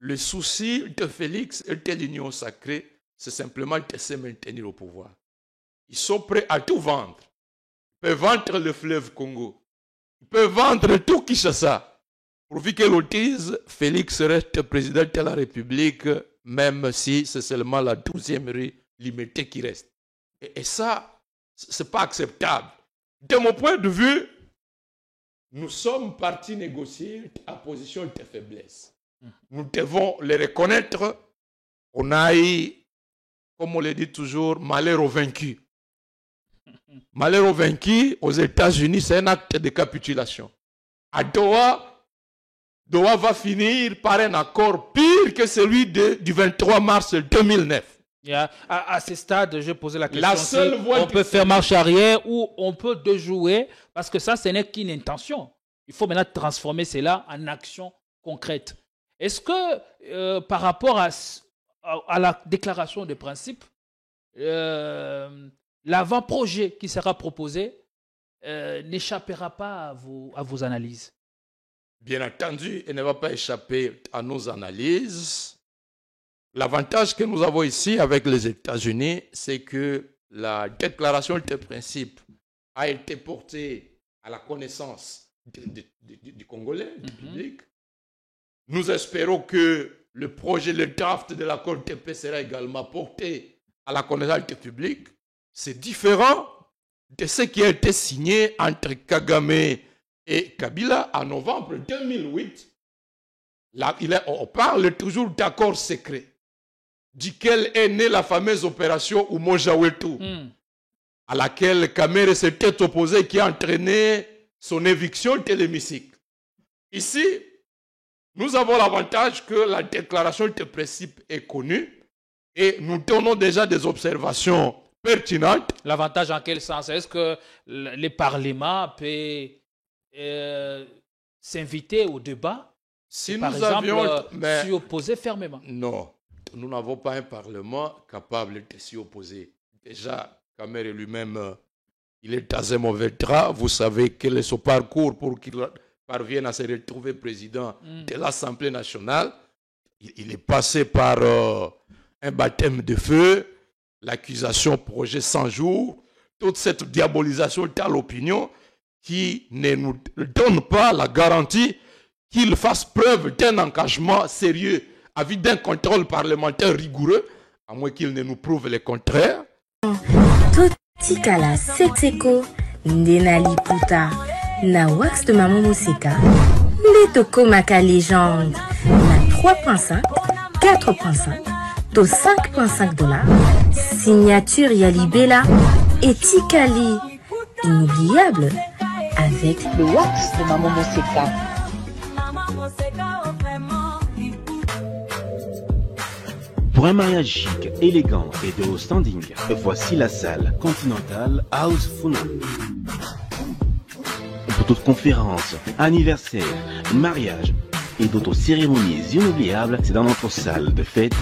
Le souci de Félix et de l'Union sacrée, c'est simplement de se maintenir au pouvoir. Ils sont prêts à tout vendre. Ils peuvent vendre le fleuve Congo. Ils peuvent vendre tout Kinshasa. Pourvu que l'on Félix reste président de la République, même si c'est seulement la 12e rue limitée qui reste. Et ça, ce n'est pas acceptable. De mon point de vue, nous sommes partis négocier à position de faiblesse. Nous devons les reconnaître. On a eu, comme on le dit toujours, malheur aux vaincus. Malheur aux vaincus, aux États-Unis, c'est un acte de capitulation. À Doha va finir par un accord pire que celui du 23 mars 2009. Yeah. À ce stade, je posais la question si on peut faire marche arrière ou on peut déjouer, parce que ça, ce n'est qu'une intention. Il faut maintenant transformer cela en action concrète. Est-ce que par rapport à la déclaration de principe, l'avant-projet qui sera proposé n'échappera pas à vos analyses? Bien entendu, il ne va pas échapper à nos analyses. L'avantage que nous avons ici avec les États-Unis, c'est que la déclaration de principe a été portée à la connaissance du Congolais, du public. Nous espérons que le projet, le draft de l'accord de paix sera également porté à la connaissance du public. C'est différent de ce qui a été signé entre Kagame et Kabila en novembre 2008. Là, on parle toujours d'accord secret, duquel est née la fameuse opération Umoja-Wetu, à laquelle Kamere s'était opposé, qui a entraîné son éviction de l'hémicycle. Ici, nous avons l'avantage que la déclaration de principe est connue et nous donnons déjà des observations pertinentes. L'avantage en quel sens? Est-ce que le Parlement peut s'inviter au débat? Si par nous exemple, s'y opposer fermement? Non. Nous n'avons pas un Parlement capable de s'y opposer. Déjà, Kamere lui-même, il est dans un mauvais drap. Vous savez quel est son parcours pour qu'il parvienne à se retrouver président de l'Assemblée nationale. Il est passé par un baptême de feu, l'accusation projet 100 jours, toute cette diabolisation de l'opinion qui ne nous donne pas la garantie qu'il fasse preuve d'un engagement sérieux à vue d'un contrôle parlementaire rigoureux, à moins qu'il ne nous prouve le contraire. Totikala Setseko, Ndenali Puta, na wax de Maman Moseka, Letoko Maka légende, na 3.5, 4.5, to 5.5 $, signature Yalibela et Tikali, inoubliable, avec le wax de Maman Moseka. Pour un mariage chic, élégant et de haut standing, voici la salle Continental House Funa. Pour toute conférence, anniversaire, mariage et d'autres cérémonies inoubliables, c'est dans notre salle de fête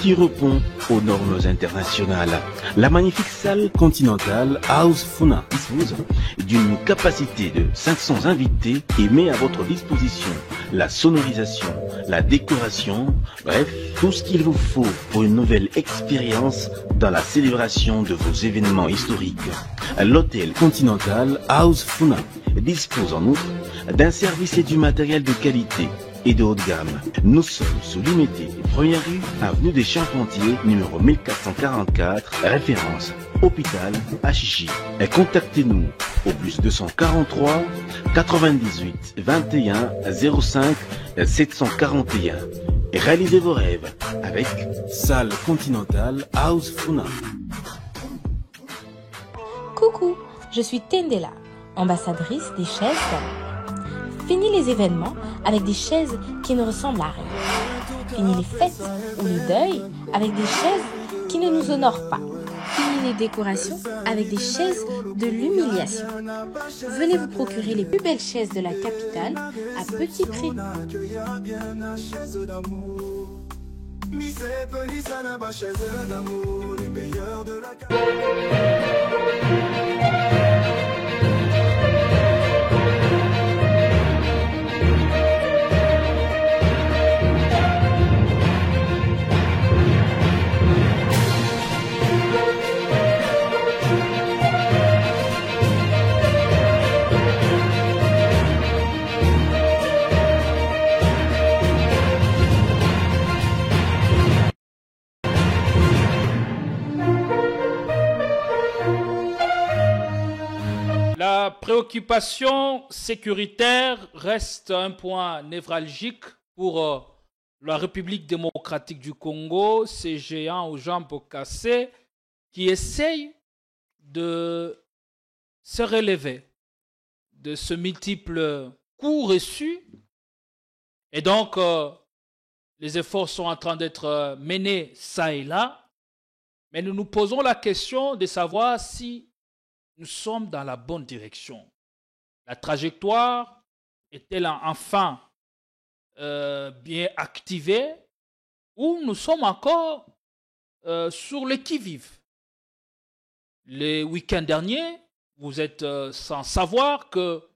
qui répond aux normes internationales. La magnifique salle Continental House Funa dispose d'une capacité de 500 invités et met à votre disposition la sonorisation, la décoration, bref, tout ce qu'il vous faut pour une nouvelle expérience dans la célébration de vos événements historiques. L'hôtel Continental House Funa dispose en outre d'un service et du matériel de qualité et de haut de gamme. Nous sommes sous l'unité première rue, avenue des Charpentiers, numéro 1444, référence hôpital Achichi. Contactez-nous au plus 243 98 21 05 741 et réalisez vos rêves avec Salle Continental House Funa. Coucou, je suis Tendela, ambassadrice des chaises d'amour. Fini les événements avec des chaises qui ne ressemblent à rien. Fini les fêtes ou le deuil avec des chaises qui ne nous honorent pas. Fini les décorations avec des chaises de l'humiliation. Venez vous procurer les plus belles chaises de la capitale à petit prix. préoccupation sécuritaire reste un point névralgique pour la République démocratique du Congo, ces géants aux jambes cassées qui essayent de se relever de ce multiple coups reçus. Et donc, les efforts sont en train d'être menés ça et là. Mais nous nous posons la question de savoir si nous sommes dans la bonne direction. La trajectoire est-elle enfin bien activée ou nous sommes encore sur le qui-vive? Les week-ends derniers, vous êtes sans savoir que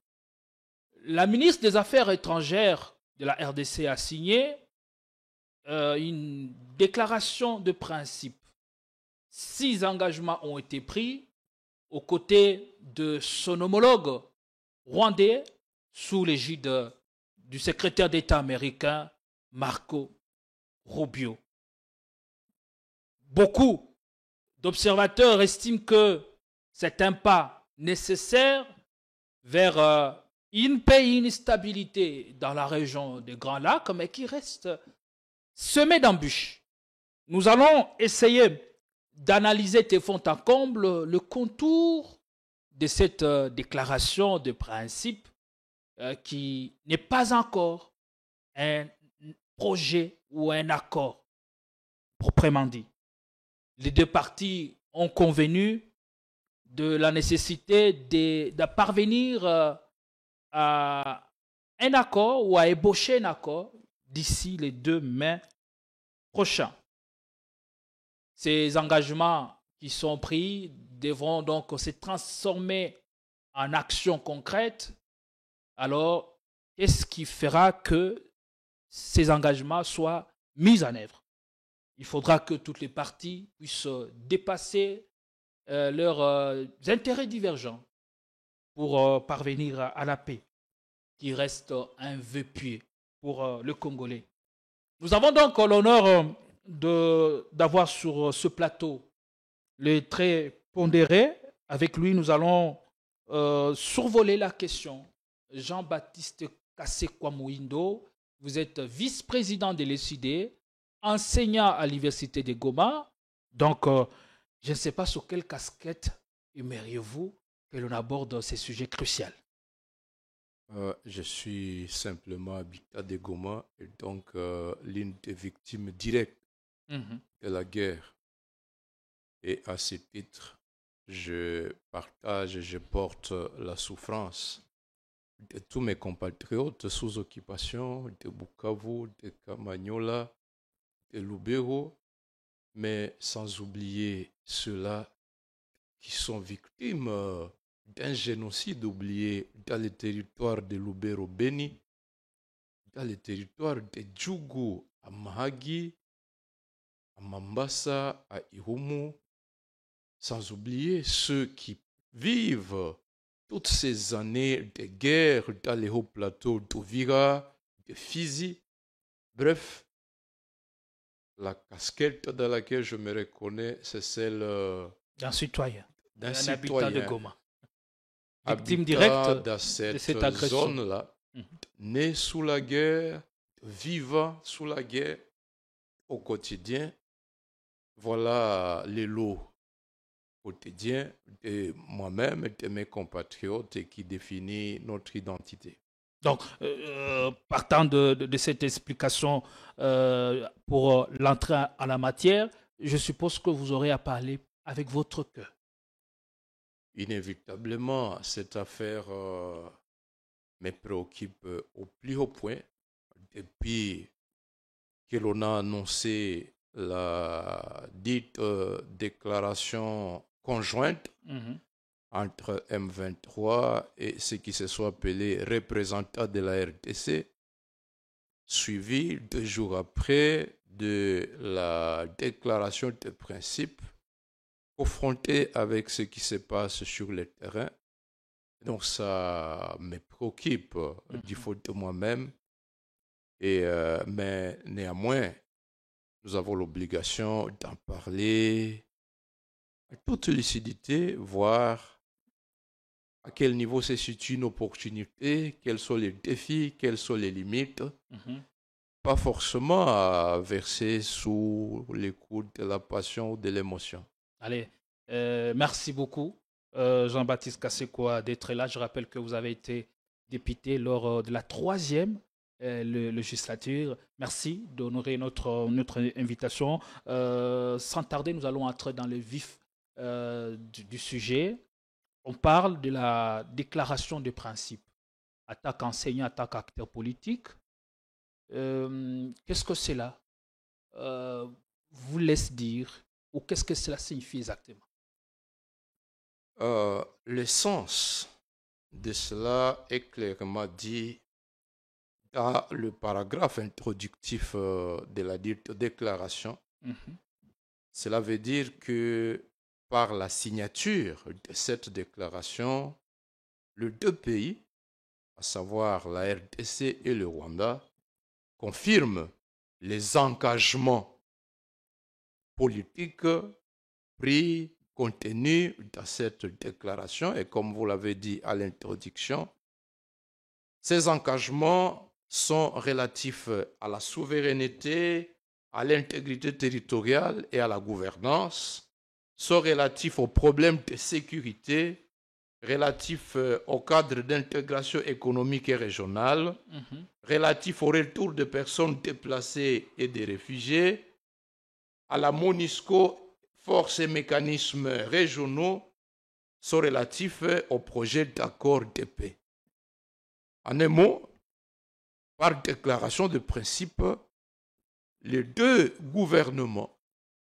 la ministre des Affaires étrangères de la RDC a signé une déclaration de principe. 6 engagements ont été pris aux côtés de son homologue rwandais sous l'égide du secrétaire d'État américain Marco Rubio. Beaucoup d'observateurs estiment que c'est un pas nécessaire vers une paix et une stabilité dans la région des Grands Lacs, mais qui reste semée d'embûches. Nous allons essayer d'analyser de fond en comble le contour de cette déclaration de principe qui n'est pas encore un projet ou un accord proprement dit. Les deux parties ont convenu de la nécessité de parvenir à un accord ou à ébaucher un accord d'ici les 2 mai prochains. Ces engagements qui sont pris devront donc se transformer en actions concrètes. Alors, qu'est-ce qui fera que ces engagements soient mis en œuvre? Il faudra que toutes les parties puissent dépasser leurs intérêts divergents pour parvenir à la paix, qui reste un vœu pieux pour le Congolais. Nous avons donc l'honneur d'avoir sur ce plateau le très pondéré. Avec lui, nous allons survoler la question. Jean-Baptiste Kasekwa-Mouindo, vous êtes vice-président de l'ECD, enseignant à l'Université de Goma. Donc, je ne sais pas sur quelle casquette aimeriez-vous que l'on aborde ces sujets cruciaux. Je suis simplement habitant de Goma et donc l'une des victimes directes de la guerre. Et à ce titre, je partage et je porte la souffrance de tous mes compatriotes sous occupation, de Bukavu, de Kamanyola, de Lubero, mais sans oublier ceux-là qui sont victimes d'un génocide oublié dans le territoire de Lubero-Beni, dans le territoire de Djougou à Mahagi, à Mambasa, à Irumu, sans oublier ceux qui vivent toutes ces années de guerre dans les hauts plateaux d'Uvira, de Fizi. Bref, la casquette dans laquelle je me reconnais, c'est celle d'un citoyen, d'un habitant de Goma. Victime habitant directe dans de cette cette agression. zone-là, né sous la guerre, vivant sous la guerre au quotidien. Voilà les lots quotidiens de moi-même et de mes compatriotes et qui définit notre identité. Donc, partant de cette explication pour l'entrée à la matière, je suppose que vous aurez à parler avec votre cœur. Inévitablement, cette affaire me préoccupe au plus haut point depuis que l'on a annoncé la dite déclaration conjointe entre M23 et ceux qui se sont appelés représentants de la RDC, suivi 2 jours après de la déclaration de principe confronté avec ce qui se passe sur le terrain. Donc ça me préoccupe du fait de moi-même. Mais néanmoins, nous avons l'obligation d'en parler à toute lucidité, voire à quel niveau se situe une opportunité, quels sont les défis, quelles sont les limites. Pas forcément à verser sous les coups de la passion ou de l'émotion. Allez, merci beaucoup, Jean-Baptiste Kassekwa, d'être là. Je rappelle que vous avez été député lors de la 3e législature. Merci d'honorer notre invitation. Sans tarder, nous allons entrer dans le vif du sujet. On parle de la déclaration de principe. Attaque enseignant, attaque acteur politique. Qu'est-ce que cela vous laisse dire ou qu'est-ce que cela signifie exactement? Le sens de cela est clairement dit dans le paragraphe introductif de la dite déclaration. Cela veut dire que par la signature de cette déclaration, les deux pays, à savoir la RDC et le Rwanda, confirment les engagements politiques pris, contenus dans cette déclaration. Et comme vous l'avez dit à l'introduction, ces engagements sont relatifs à la souveraineté, à l'intégrité territoriale et à la gouvernance, sont relatifs aux problèmes de sécurité, relatifs au cadre d'intégration économique et régionale, relatifs au retour de personnes déplacées et des réfugiés, à la MONUSCO, forces et mécanismes régionaux, sont relatifs au projet d'accord de paix. En un mot, par déclaration de principe, les deux gouvernements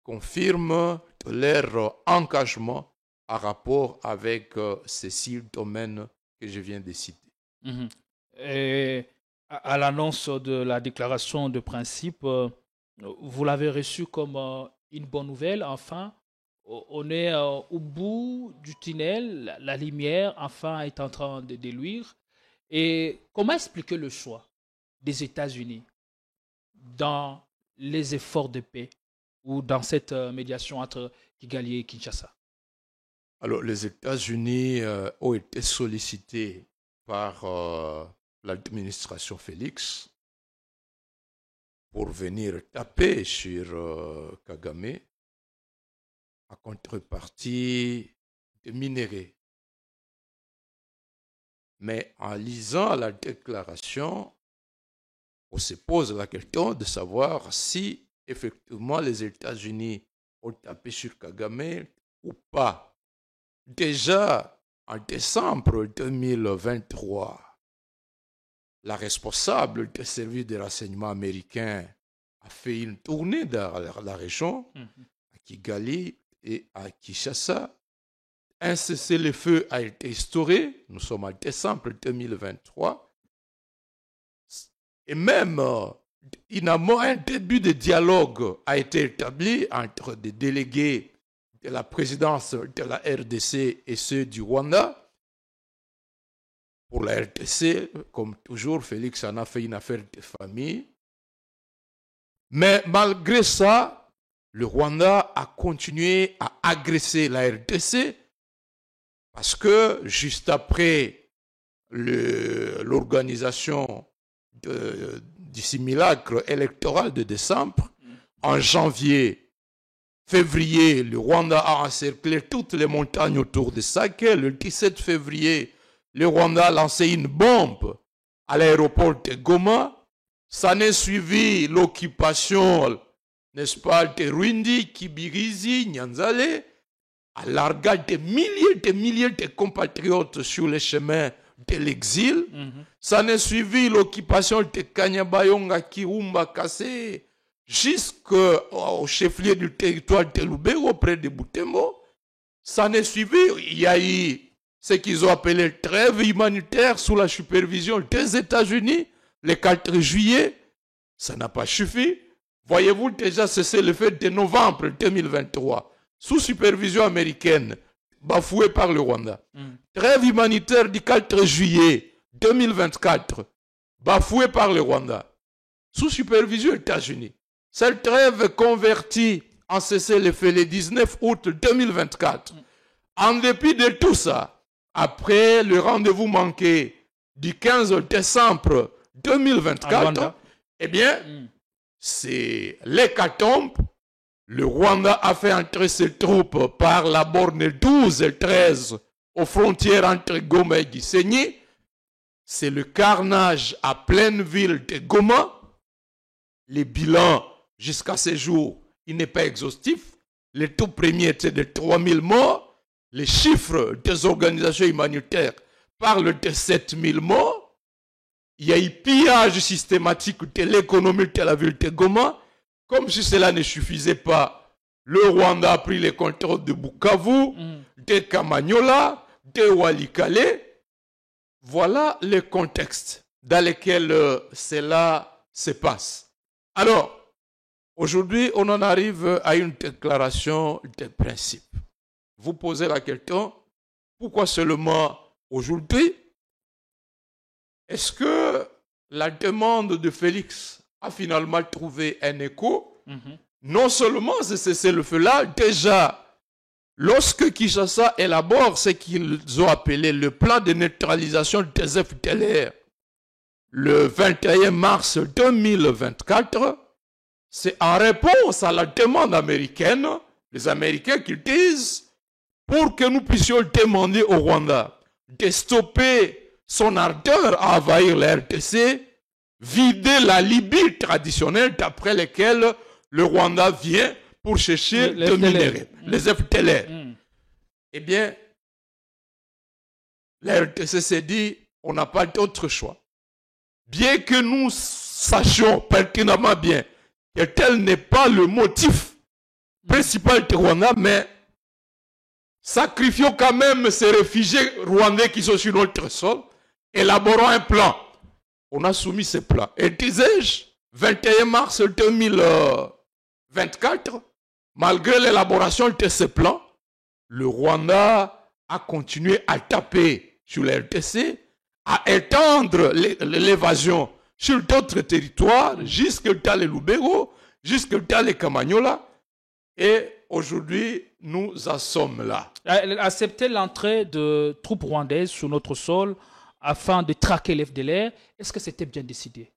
confirment leur engagement en rapport avec ces 6 domaines que je viens de citer. Et à l'annonce de la déclaration de principe, vous l'avez reçu comme une bonne nouvelle. Enfin, on est au bout du tunnel, la lumière enfin est en train de déluire. Et comment expliquer le choix des États-Unis dans les efforts de paix ou dans cette médiation entre Kigali et Kinshasa? Alors, les États-Unis ont été sollicités par l'administration Félix pour venir taper sur Kagame en contrepartie de minerais. Mais en lisant la déclaration, on se pose la question de savoir si effectivement les États-Unis ont tapé sur Kagame ou pas. Déjà en décembre 2023, la responsable des services de renseignement américains a fait une tournée dans la région, à Kigali et à Kinshasa. Un cessez-le-feu a été instauré, nous sommes en décembre 2023, et même un début de dialogue a été établi entre des délégués de la présidence de la RDC et ceux du Rwanda. Pour la RDC, comme toujours, Félix en a fait une affaire de famille. Mais malgré ça, le Rwanda a continué à agresser la RDC parce que juste après l'organisation du simulacre électoral de décembre, en janvier, février, le Rwanda a encerclé toutes les montagnes autour de Sake. Le 17 février, le Rwanda a lancé une bombe à l'aéroport de Goma. Ça n'est suivi l'occupation, n'est-ce pas, de Rwindi, Kibirizi, Nyanzale, à larga des milliers de compatriotes sur les chemins de l'exil. Ça n'est suivi l'occupation de Kanyabayonga, Kirumba, Kassé, jusqu'au chef-lieu du territoire de Lubero, près de Butembo. Ça n'est suivi, il y a eu ce qu'ils ont appelé trêve humanitaire sous la supervision des États-Unis, le 4 juillet. Ça n'a pas suffi. Voyez-vous déjà cesser le fait de novembre 2023, sous supervision américaine, bafoué par le Rwanda. Trêve humanitaire du 4 juillet 2024, bafoué par le Rwanda, sous supervision États-Unis. Cette trêve convertie en cessez-le-feu le 19 août 2024. En dépit de tout ça, après le rendez-vous manqué du 15 décembre 2024, eh bien, c'est l'hécatombe. Le Rwanda a fait entrer ses troupes par la borne 12 et 13 aux frontières entre Goma et Gisenyi. C'est le carnage à pleine ville de Goma. Les bilans jusqu'à ce jour, il n'est pas exhaustif. Le tout premier était de 3000 morts. Les chiffres des organisations humanitaires parlent de 7000 morts. Il y a eu pillage systématique de l'économie de la ville de Goma. Comme si cela ne suffisait pas, le Rwanda a pris le contrôle de Bukavu, de Kamanyola, de Walikale. Voilà le contexte dans lequel cela se passe. Alors, aujourd'hui, on en arrive à une déclaration de principe. Vous posez la question, pourquoi seulement aujourd'hui? Est-ce que la demande de Félix a finalement trouvé un écho? Non seulement ce cessez-le-feu-là, déjà, lorsque Kinshasa élabore ce qu'ils ont appelé le plan de neutralisation des FDLR, le 21 mars 2024, c'est en réponse à la demande américaine, les Américains qui disent, pour que nous puissions demander au Rwanda de stopper son ardeur à envahir la RDC, vider la Libye traditionnelle d'après laquelle le Rwanda vient pour chercher des minéraux, les FDLR. Eh bien, la RDC s'est dit, on n'a pas d'autre choix. Bien que nous sachions pertinemment bien que tel n'est pas le motif principal du Rwanda, mais sacrifions quand même ces réfugiés rwandais qui sont sur notre sol, élaborons un plan. On a soumis ce plan. Et disais-je, 21 mars 2024, malgré l'élaboration de ce plan, le Rwanda a continué à taper sur la RDC, à étendre l'évasion sur d'autres territoires, jusque dans les Lubero, jusque dans les Kamanyola. Et aujourd'hui, nous en sommes là. Accepter l'entrée de troupes rwandaises sur notre sol afin de traquer les FDLR, est-ce que c'était bien décidé?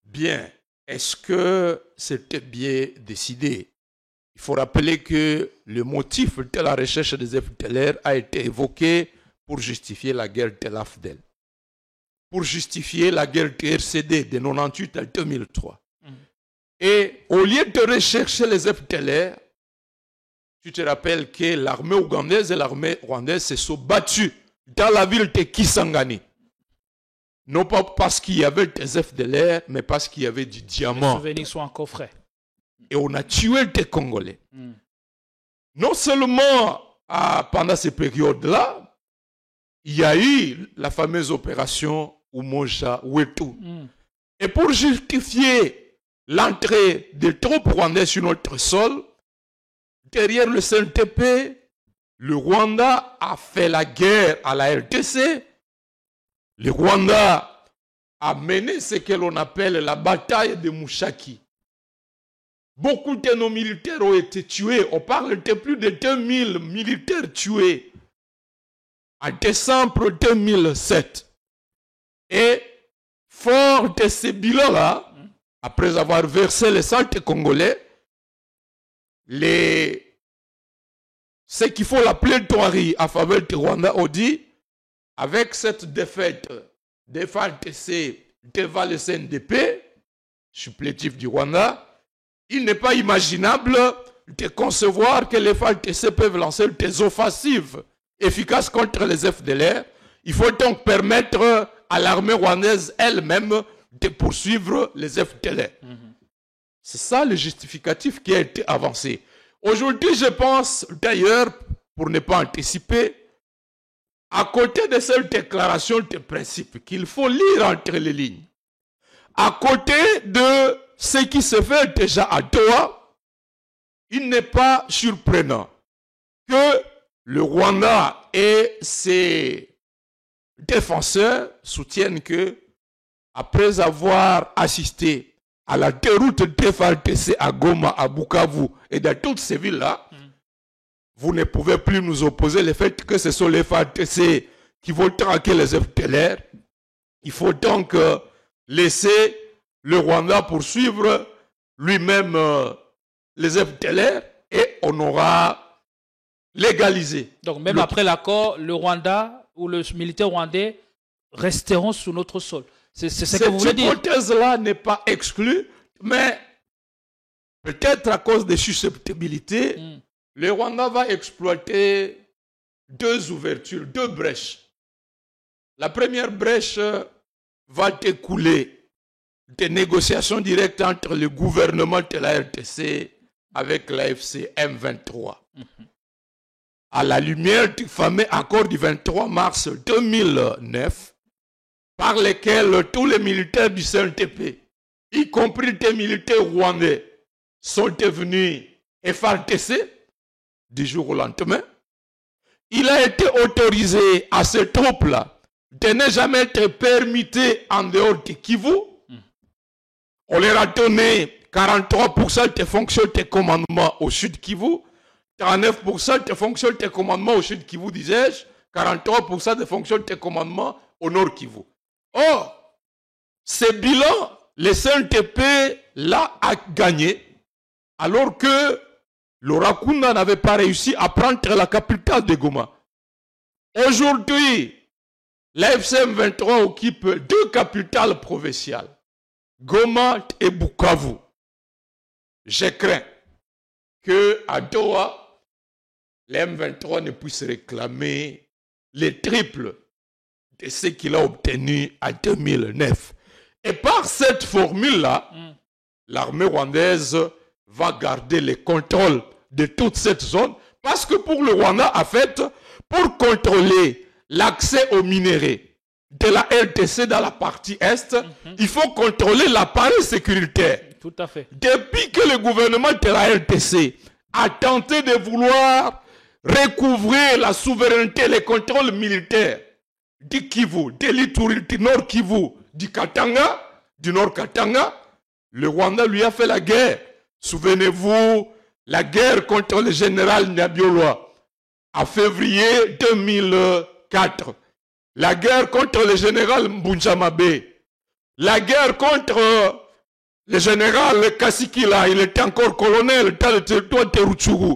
Bien. Est-ce que c'était bien décidé? Il faut rappeler que le motif de la recherche des FDLR a été évoqué pour justifier la guerre de l'AFDEL, pour justifier la guerre de RCD de 1998 à 2003. Et au lieu de rechercher les FDLR, tu te rappelles que l'armée ougandaise et l'armée rwandaise se sont battues dans la ville de Kisangani. Non pas parce qu'il y avait des FDLR, mais parce qu'il y avait du diamant. Les souvenirs sont encore frais. Et on a tué des Congolais. Non seulement pendant ces périodes-là, il y a eu la fameuse opération Umoja Wetu. Et pour justifier l'entrée des troupes rwandaises sur notre sol, derrière le CNTP, le Rwanda a fait la guerre à la RDC. Le Rwanda a mené ce que l'on appelle la bataille de Mushaki. Beaucoup de nos militaires ont été tués. On parle de plus de 2000 militaires tués en décembre 2007. Et fort de ces bilans-là, après avoir versé les sang congolais, ceux qui font la plaidoirie à faveur du Rwanda ont dit, avec cette défaite des FARDC devant le CNDP, supplétif du Rwanda, il n'est pas imaginable de concevoir que les FARDC peuvent lancer des offensives efficaces contre les FDLR. Il faut donc permettre à l'armée rwandaise elle-même de poursuivre les FDLR. C'est ça le justificatif qui a été avancé. Aujourd'hui, je pense d'ailleurs, pour ne pas anticiper, à côté de cette déclaration de principe qu'il faut lire entre les lignes, à côté de ce qui se fait déjà à Doha, il n'est pas surprenant que le Rwanda et ses défenseurs soutiennent que, après avoir assisté à la déroute des FARDC à Goma, à Bukavu et dans toutes ces villes-là, vous ne pouvez plus nous opposer le fait que ce sont les FARDC qui vont traquer les FDLR. Il faut donc laisser le Rwanda poursuivre lui-même les FDLR et on aura légalisé. Donc même après l'accord, le Rwanda ou le militaire rwandais resteront sous notre sol. C'est ce que vous voulez dire. Cette hypothèse-là n'est pas exclue, mais peut-être à cause des susceptibilités, le Rwanda va exploiter deux ouvertures, deux brèches. La première brèche va découler des négociations directes entre le gouvernement de la RDC avec l'AFC M23. À la lumière du fameux accord du 23 mars 2009, par lequel tous les militaires du CNTP, y compris des militaires rwandais, sont devenus FARDC du jour au lendemain. Il a été autorisé à ces troupes-là de ne jamais être permittés en dehors du Kivu. On leur a donné 43% des fonctions de commandement au sud Kivu, 39% des fonctions de commandement au sud Kivu, disais-je, 43% des fonctions de commandement au nord Kivu. Or, ce bilan, le CNTP l'a gagné, alors que Laurent Kunda n'avait pas réussi à prendre la capitale de Goma. Aujourd'hui, l'AFC M23 occupe deux capitales provinciales, Goma et Bukavu. Je crains qu'à Doha, l'M23 ne puisse réclamer les triples de ce qu'il a obtenu en 2009. Et par cette formule-là, l'armée rwandaise va garder le contrôle de toute cette zone, parce que pour le Rwanda, en fait, pour contrôler l'accès aux minéraux de la RDC dans la partie Est, il faut contrôler l'appareil sécuritaire. Tout à fait. Depuis que le gouvernement de la RDC a tenté de vouloir recouvrer la souveraineté et le contrôle militaire du Kivu, de l'Ituri, du Nord Kivu, du Katanga, du Nord Katanga, le Rwanda lui a fait la guerre. Souvenez-vous, la guerre contre le général Nyabiolwa en février 2004. La guerre contre le général Mbunjamabe. La guerre contre le général Kassikila, il était encore colonel dans le territoire de Rutshuru.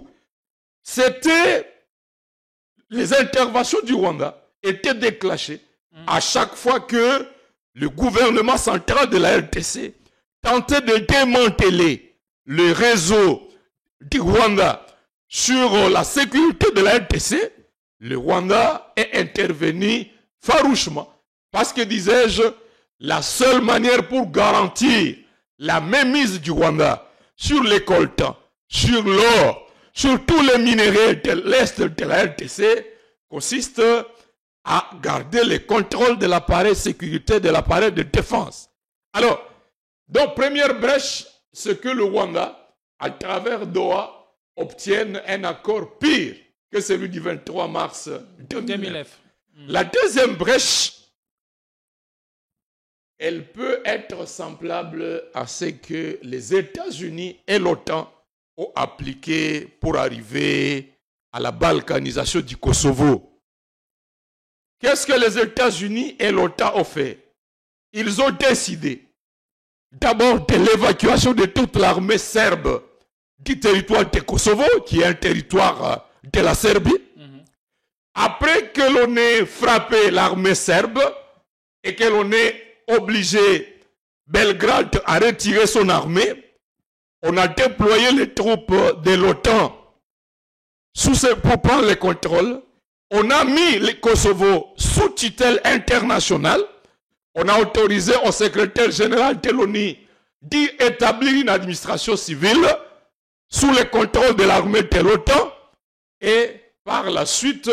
C'était les interventions du Rwanda étaient déclenchées à chaque fois que le gouvernement central de la RDC tentait de démanteler le réseau du Rwanda sur la sécurité de la RDC. Le Rwanda est intervenu farouchement parce que, disais-je, la seule manière pour garantir la mainmise du Rwanda sur les coltans, sur l'or, sur tous les minéraux de l'Est de la RDC consiste à garder le contrôle de l'appareil sécurité, de l'appareil de défense. Alors, donc, première brèche, c'est que le Rwanda, à travers Doha, obtienne un accord pire que celui du 23 mars 2009. La deuxième brèche, elle peut être semblable à ce que les États-Unis et l'OTAN ont appliqué pour arriver à la balkanisation du Kosovo. Qu'est-ce que les États-Unis et l'OTAN ont fait? Ils ont décidé d'abord de l'évacuation de toute l'armée serbe du territoire de Kosovo, qui est un territoire de la Serbie. Après que l'on ait frappé l'armée serbe et que l'on ait obligé Belgrade à retirer son armée, on a déployé les troupes de l'OTAN pour prendre le contrôle. On a mis le Kosovo sous tutelle internationale. On a autorisé au secrétaire général de l'ONU d'y établir une administration civile sous le contrôle de l'armée de l'OTAN. Et par la suite,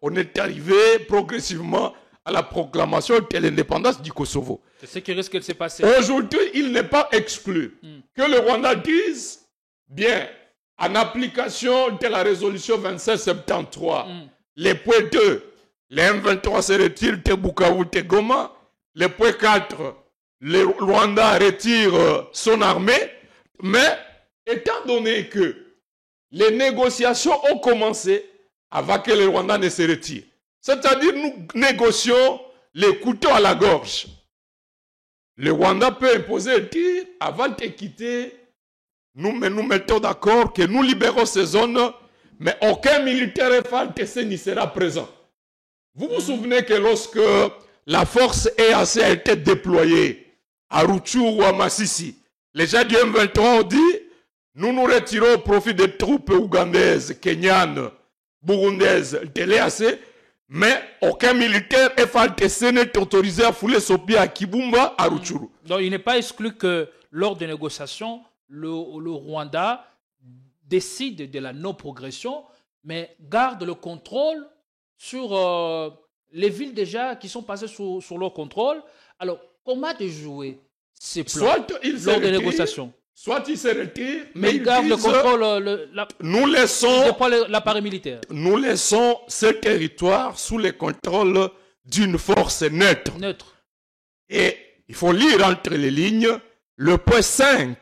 on est arrivé progressivement à la proclamation de l'indépendance du Kosovo. C'est ce qui risque de se passer. Aujourd'hui, il n'est pas exclu que le Rwanda dise, bien, en application de la résolution 2773, les points 2, les M23 se retirent de Bukavu, de Goma. Le point 4, le Rwanda retire son armée. Mais étant donné que les négociations ont commencé avant que le Rwanda ne se retire. C'est-à-dire, nous négocions les couteaux à la gorge. Le Rwanda peut imposer un tir avant de quitter. Nous mettons d'accord que nous libérons ces zones, mais aucun militaire FARDC n'y sera présent. Vous vous souvenez que lorsque la force EAC a été déployée à Rutshuru ou à Masisi, les gens du M23 ont dit nous nous retirons au profit des troupes ougandaises, kenyanes, burundaises de l'EAC, mais aucun militaire FARDC n'est autorisé à fouler son pied à Kibumba, à Rutshuru. Donc il n'est pas exclu que lors des négociations, le Rwanda décide de la non-progression, mais garde le contrôle sur les villes déjà qui sont passées sous leur contrôle. Alors, comment déjouer ces plans lors des négociations? Soit il se retire, mais il garde le contrôle, nous laissons l'appareil militaire. Nous laissons ce territoire sous le contrôle d'une force neutre. Et il faut lire entre les lignes le point 5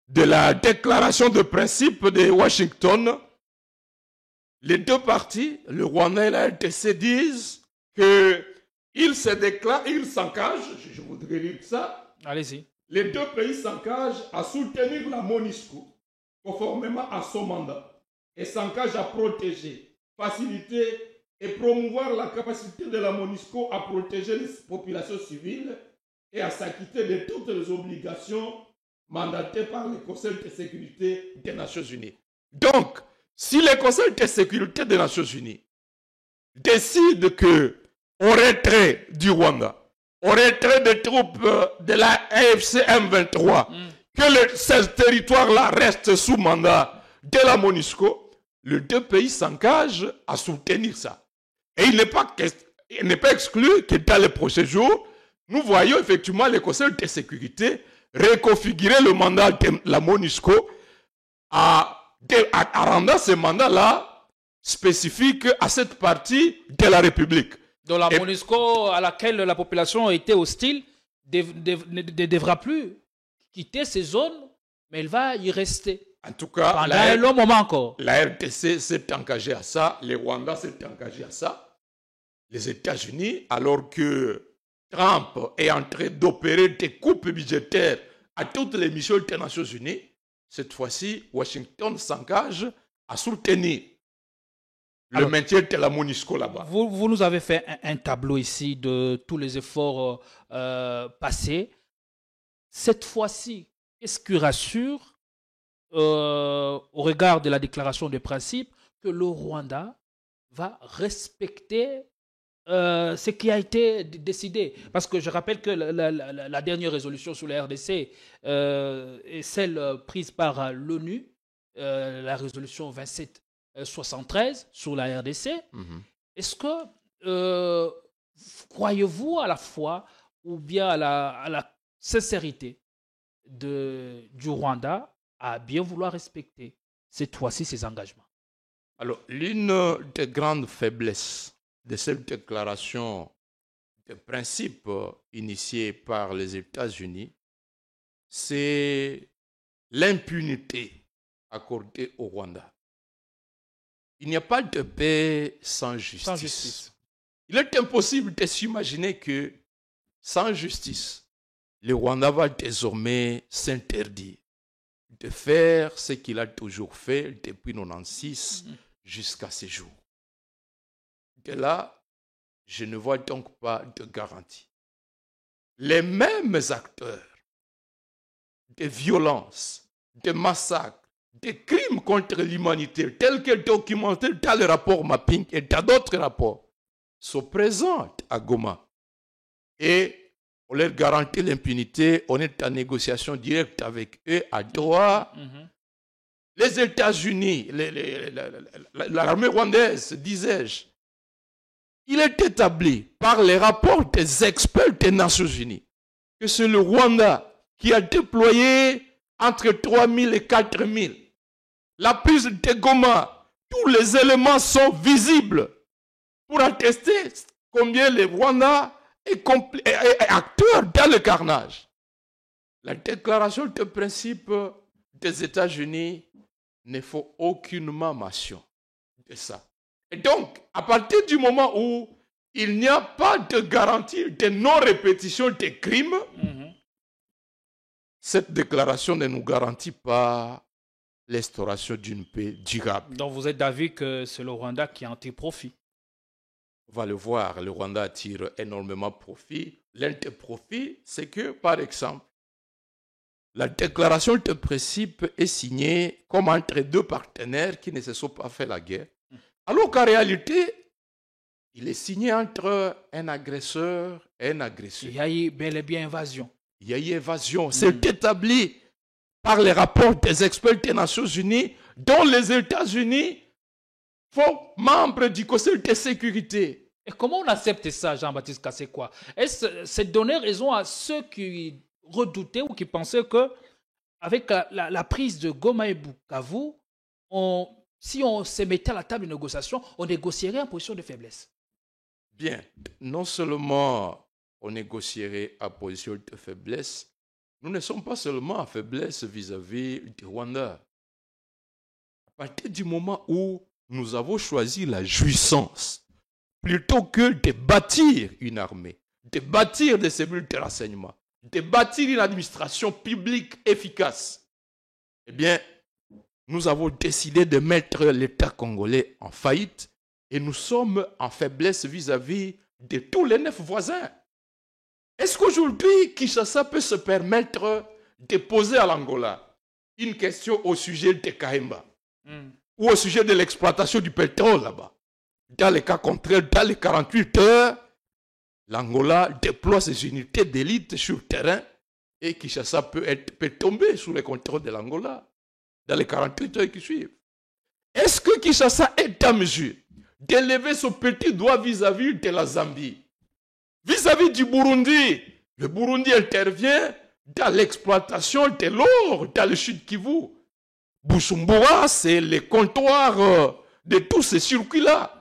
de la déclaration de principe de Washington. Les deux parties, le Rwanda et la RDC, disent qu'ils se déclarent, ils s'engagent, je voudrais lire ça. Allez-y. Les deux pays s'engagent à soutenir la MONUSCO conformément à son mandat et s'engagent à protéger, faciliter et promouvoir la capacité de la MONUSCO à protéger les populations civiles et à s'acquitter de toutes les obligations mandatées par le Conseil de sécurité des Nations Unies. Donc, si le Conseil de sécurité des Nations Unies décide qu'on retrait du Rwanda, au retrait des troupes de la AFC M23, que ces territoires-là restent sous mandat de la MONUSCO, les deux pays s'engagent à soutenir ça. Et il n'est pas exclu que dans les prochains jours, nous voyons effectivement le Conseil de sécurité reconfigurer le mandat de la MONUSCO en rendant ce mandat-là spécifique à cette partie de la République. Donc la MONUSCO à laquelle la population était hostile ne devra plus quitter ces zones, mais elle va y rester. En tout cas, pendant un long moment encore. La RDC s'est engagée à ça, le Rwanda s'est engagé à ça. Les États-Unis, alors que Trump est en train d'opérer des coupes budgétaires à toutes les missions des Nations Unies, cette fois-ci, Washington s'engage à soutenir le maintien de la MONUSCO là-bas. Vous nous avez fait un tableau ici de tous les efforts passés. Cette fois-ci, qu'est-ce qui rassure au regard de la déclaration de principe que le Rwanda va respecter ce qui a été décidé? Parce que je rappelle que la dernière résolution sur la RDC est celle prise par l'ONU, la résolution 2773 sur la RDC. Est-ce que croyez-vous à la foi ou bien à la sincérité du Rwanda à bien vouloir respecter cette fois-ci ses engagements? Alors, l'une des grandes faiblesses de cette déclaration de principe initiée par les États-Unis, c'est l'impunité accordée au Rwanda. Il n'y a pas de paix sans justice. Il est impossible de s'imaginer que sans justice, le Rwanda va désormais s'interdire de faire ce qu'il a toujours fait depuis 1996 jusqu'à ce jour. De là, je ne vois donc pas de garantie. Les mêmes acteurs de violences, de massacres, de crimes contre l'humanité, tels que documentés dans le rapport Mapping et dans d'autres rapports, sont présents à Goma. Et on leur garantit l'impunité, on est en négociation directe avec eux à Doha. Les États-Unis, l'armée rwandaise, disais-je, il est établi par les rapports des experts des Nations Unies que c'est le Rwanda qui a déployé entre 3 000 et 4 000. La prise de Goma, tous les éléments sont visibles pour attester combien le Rwanda est acteur dans le carnage. La déclaration de principe des États-Unis ne faut aucunement mention de ça. Et donc, à partir du moment où il n'y a pas de garantie de non-répétition des crimes, cette déclaration ne nous garantit pas l'instauration d'une paix durable. Donc vous êtes d'avis que c'est le Rwanda qui en tire profit? On va le voir, le Rwanda tire énormément profit. L'un des profits, c'est que, par exemple, la déclaration de principe est signée comme entre deux partenaires qui ne se sont pas fait la guerre, alors qu'en réalité, il est signé entre un agresseur et un agressé. Il y a eu bel et bien invasion. Il y a eu évasion. C'est établi par les rapports des experts des Nations Unies, dont les États-Unis font membres du Conseil de sécurité. Et comment on accepte ça, Jean-Baptiste Kasekwa? Est-ce que c'est donner raison à ceux qui redoutaient ou qui pensaient que avec la prise de Goma et Bukavu, si on se mettait à la table de négociation, on négocierait en position de faiblesse? Bien, non seulement on négocierait en position de faiblesse, nous ne sommes pas seulement en faiblesse vis-à-vis du Rwanda. À partir du moment où nous avons choisi la jouissance, plutôt que de bâtir une armée, de bâtir des cellules de renseignement, de bâtir une administration publique efficace, eh bien, nous avons décidé de mettre l'État congolais en faillite et nous sommes en faiblesse vis-à-vis de tous les 9 voisins. Est-ce qu'aujourd'hui, Kinshasa peut se permettre de poser à l'Angola une question au sujet de Kahemba ou au sujet de l'exploitation du pétrole là-bas? Dans les cas contraires, dans les 48 heures, l'Angola déploie ses unités d'élite sur le terrain et Kinshasa peut tomber sous le contrôle de l'Angola dans les 48 heures qui suivent. Est-ce que Kinshasa est en mesure d'élever son petit doigt vis-à-vis de la Zambie, vis-à-vis du Burundi? Le Burundi intervient dans l'exploitation de l'or dans le Sud Kivu. Bujumbura, c'est le comptoir de tous ces circuits-là.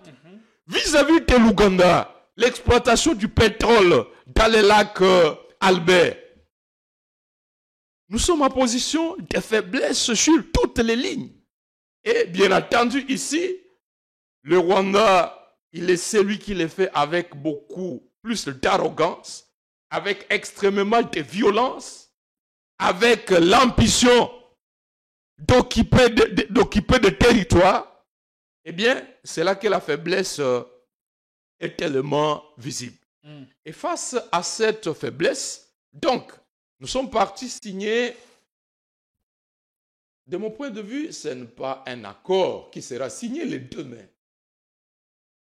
Vis-à-vis de l'Ouganda, l'exploitation du pétrole dans les lacs Albert. Nous sommes en position de faiblesse sur toutes les lignes. Et bien entendu, ici, le Rwanda, il est celui qui le fait avec beaucoup plus d'arrogance, avec extrêmement de violence, avec l'ambition d'occuper des territoires. Eh bien, c'est là que la faiblesse est tellement visible. Et face à cette faiblesse, donc, nous sommes partis signer, de mon point de vue, ce n'est pas un accord qui sera signé les deux mains.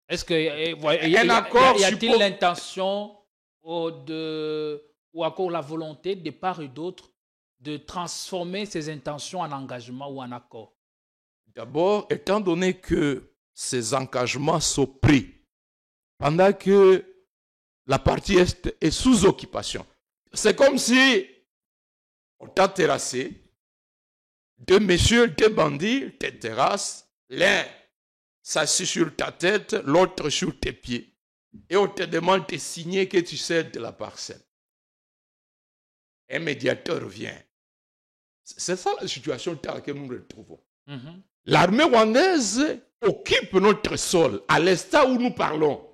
Est-ce qu'il y a-t-il l'intention ou encore la volonté de part et d'autre de transformer ces intentions en engagement ou en accord? D'abord, étant donné que ces engagements sont pris pendant que la partie Est est sous occupation, c'est comme si on t'a terrassé, deux messieurs, deux bandits te terrassent, l'un s'assit sur ta tête, l'autre sur tes pieds, et on te demande de signer que tu cèdes de la parcelle. Un médiateur vient. C'est ça la situation dans laquelle nous nous retrouvons. L'armée rwandaise occupe notre sol à l'instant où nous parlons.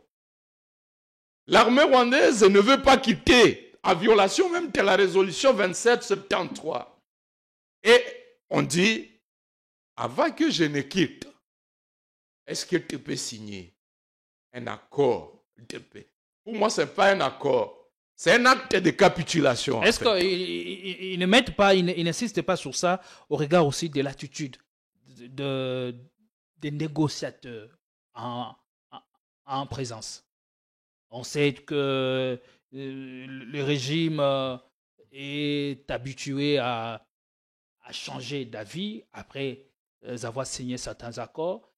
L'armée rwandaise ne veut pas quitter, en violation même de la résolution 2773. Et on dit, avant que je ne quitte, est-ce que tu peux signer un accord de paix? Pour moi, ce n'est pas un accord. C'est un acte de capitulation. Est-ce qu'ils ne mettent pas, ils n'insistent pas sur ça au regard aussi de l'attitude des négociateurs en présence? On sait que le régime est habitué à changer d'avis après avoir signé certains accords.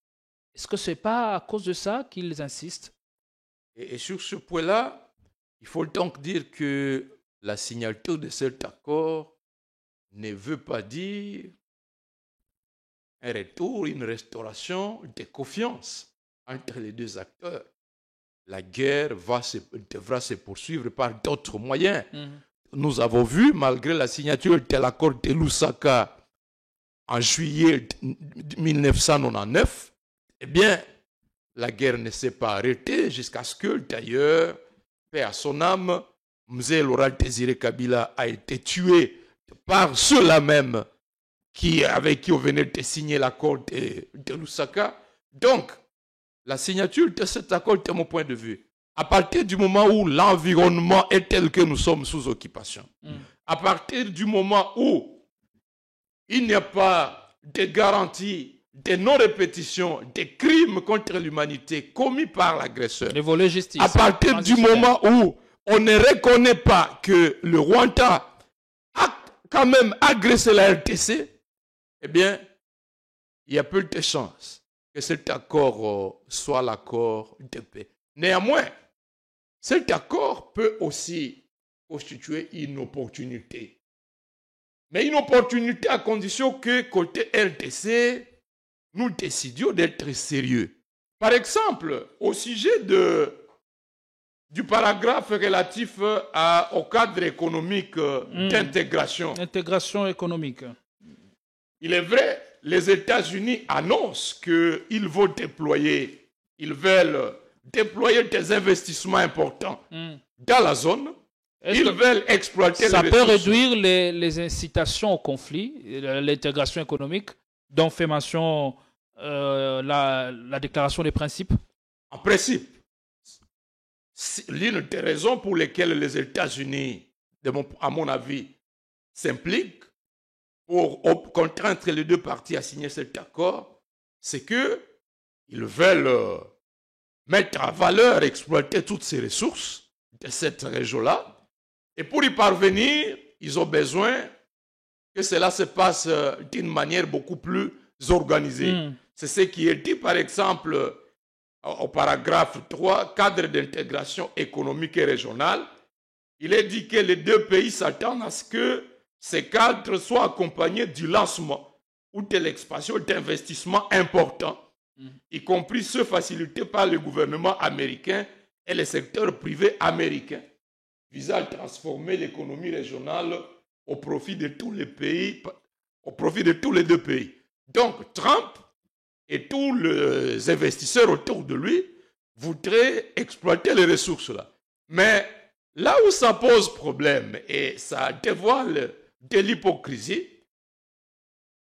Est-ce que ce n'est pas à cause de ça qu'ils insistent? Et sur ce point-là, il faut donc dire que la signature de cet accord ne veut pas dire un retour, une restauration de confiance entre les deux acteurs. La guerre devra se poursuivre par d'autres moyens. Nous avons vu, malgré la signature de l'accord de Lusaka en juillet 1999, eh bien, la guerre ne s'est pas arrêtée jusqu'à ce que, d'ailleurs, paix à son âme, Mzee Laurent Désiré Kabila a été tué par ceux-là même avec qui on venait de signer l'accord de Lusaka. Donc, la signature de cet accord, de mon point de vue, à partir du moment où l'environnement est tel que nous sommes sous occupation, à partir du moment où il n'y a pas de garantie, de non-répétition des crimes contre l'humanité commis par l'agresseur, les volets justice, à partir du moment où on ne reconnaît pas que le Rwanda a quand même agressé la RDC, eh bien, il y a peu de chances que cet accord soit l'accord de paix. Néanmoins, cet accord peut aussi constituer une opportunité. Mais une opportunité à condition que, côté RDC, nous décidions d'être sérieux. Par exemple, au sujet du paragraphe relatif au cadre économique d'intégration. Intégration économique. Il est vrai, les États-Unis annoncent qu'ils vont ils veulent déployer des investissements importants dans la zone. Ils veulent exploiter les ressources. Ça peut réduire les incitations au conflit, l'intégration économique, dont fait mention la déclaration des principes. En principe, l'une des raisons pour lesquelles les États-Unis, à mon avis, s'impliquent pour contraindre les deux parties à signer cet accord, c'est qu'ils veulent mettre en valeur, exploiter toutes ces ressources de cette région-là. Et pour y parvenir, ils ont besoin que cela se passe d'une manière beaucoup plus organisée. C'est ce qui est dit, par exemple, au paragraphe 3, cadre d'intégration économique et régionale. Il est dit que les deux pays s'attendent à ce que ces cadres soient accompagnés du lancement ou de l'expansion d'investissements importants, y compris ceux facilités par le gouvernement américain et le secteur privé américain, visant à transformer l'économie régionale au profit de tous les pays, au profit de tous les deux pays. Donc, Trump et tous les investisseurs autour de lui voudraient exploiter les ressources là. Mais là où ça pose problème et ça dévoile de l'hypocrisie,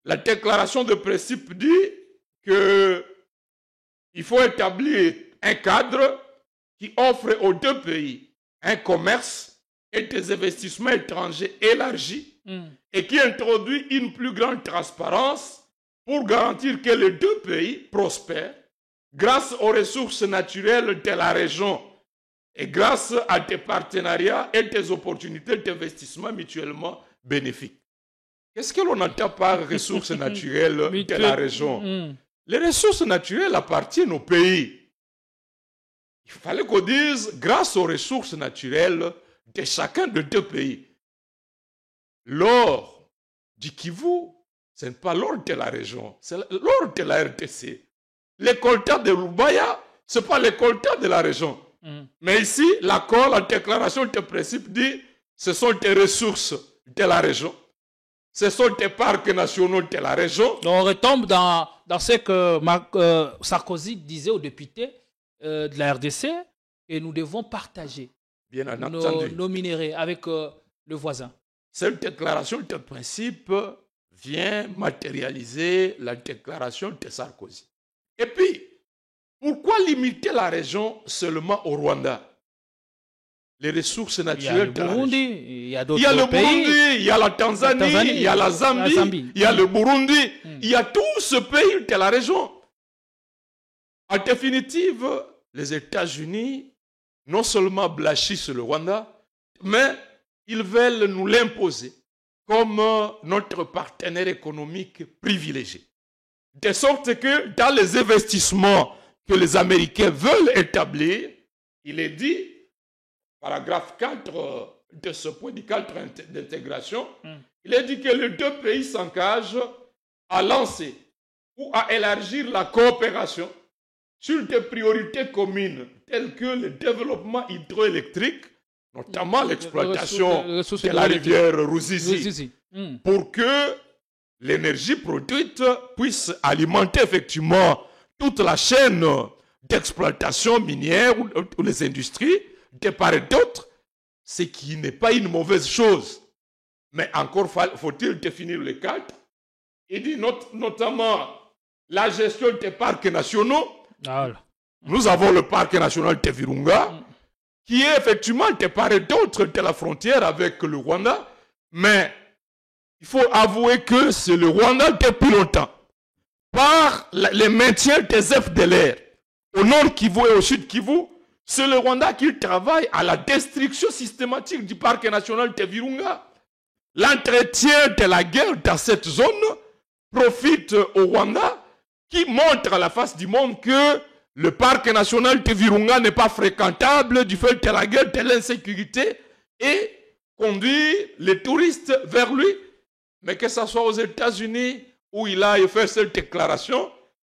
la déclaration de principe dit qu'il faut établir un cadre qui offre aux deux pays un commerce et des investissements étrangers élargis et qui introduit une plus grande transparence pour garantir que les deux pays prospèrent grâce aux ressources naturelles de la région et grâce à des partenariats et des opportunités d'investissement mutuellement bénéfiques. Qu'est-ce que l'on entend par ressources naturelles de la région? Les ressources naturelles appartiennent au pays. Il fallait qu'on dise grâce aux ressources naturelles de chacun des deux pays. L'or du Kivu, ce n'est pas l'or de la région, c'est l'or de la RDC. Les coltas de Lubaya, ce n'est pas les coltas de la région. Mais ici, l'accord, la déclaration de principe dit ce sont des ressources de la région. Ce sont des parcs nationaux de la région. Donc on retombe dans ce que Sarkozy disait aux députés de la RDC, et nous devons partager nos minéraux avec le voisin. Cette déclaration de principe vient matérialiser la déclaration de Sarkozy. Et puis, pourquoi limiter la région seulement au Rwanda? Les ressources naturelles de la région. Il y a d'autres pays. Il y a le Burundi, il y a la Tanzanie, il y a la Zambie, il y a le Burundi, il y a tout ce pays de la région. En définitive, les États-Unis non seulement blanchissent le Rwanda, mais ils veulent nous l'imposer comme notre partenaire économique privilégié. De sorte que dans les investissements que les Américains veulent établir, il est dit, paragraphe 4 de ce point du cadre d'intégration, il est dit que les deux pays s'engagent à lancer ou à élargir la coopération sur des priorités communes telles que le développement hydroélectrique, notamment l'exploitation de la rivière Ruzizi, pour que l'énergie produite puisse alimenter effectivement toute la chaîne d'exploitation minière ou les industries de part et d'autre, ce qui n'est pas une mauvaise chose. Mais encore faut-il définir le cadre. Il dit notamment la gestion des parcs nationaux. Voilà. Nous avons le parc national de Virunga, qui est effectivement de part et d'autre de la frontière avec le Rwanda, mais il faut avouer que c'est le Rwanda depuis longtemps. Par le maintien des FDLR au nord Kivu et au sud Kivu, c'est le Rwanda qui travaille à la destruction systématique du parc national de Virunga. L'entretien de la guerre dans cette zone profite au Rwanda, qui montre à la face du monde que le parc national de Virunga n'est pas fréquentable du fait de la guerre, de l'insécurité, et conduit les touristes vers lui. Mais que ce soit aux États-Unis où il a fait cette déclaration,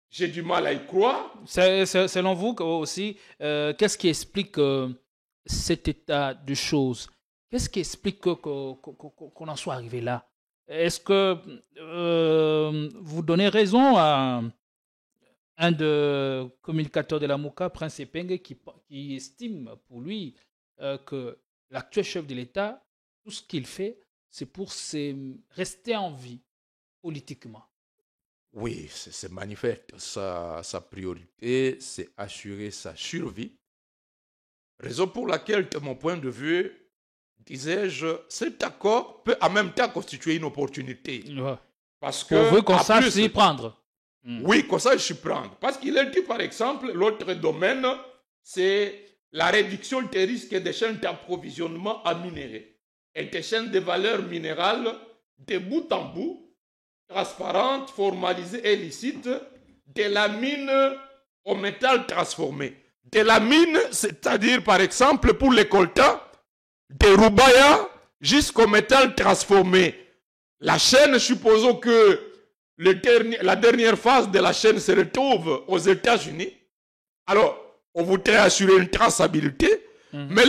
j'ai du mal à y croire. Selon vous aussi, qu'est-ce qui explique cet état de choses? Qu'est-ce qui explique qu'on en soit arrivé là? Est-ce que vous donnez raison à un des communicateurs de la MOUCA, Prince Epenge, qui estime pour lui que l'actuel chef de l'État, tout ce qu'il fait, c'est pour rester en vie politiquement? Oui, c'est manifeste. Sa priorité, c'est assurer sa survie. Raison pour laquelle, de mon point de vue, disais-je, cet accord peut en même temps constituer une opportunité. Ouais. Parce que on veut qu'on sache s'y prendre. Oui, qu'on sache s'y prendre. Parce qu'il est dit, par exemple, l'autre domaine, c'est la réduction des risques des chaînes d'approvisionnement en minerais et des chaînes de valeur minérale de bout en bout, transparentes, formalisées et licites, de la mine au métal transformé. De la mine, c'est-à-dire, par exemple, pour les coltas, de Rubaya jusqu'au métal transformé. La chaîne, supposons que la dernière phase de la chaîne se retrouve aux États-Unis. Alors, on voudrait assurer une traçabilité, mais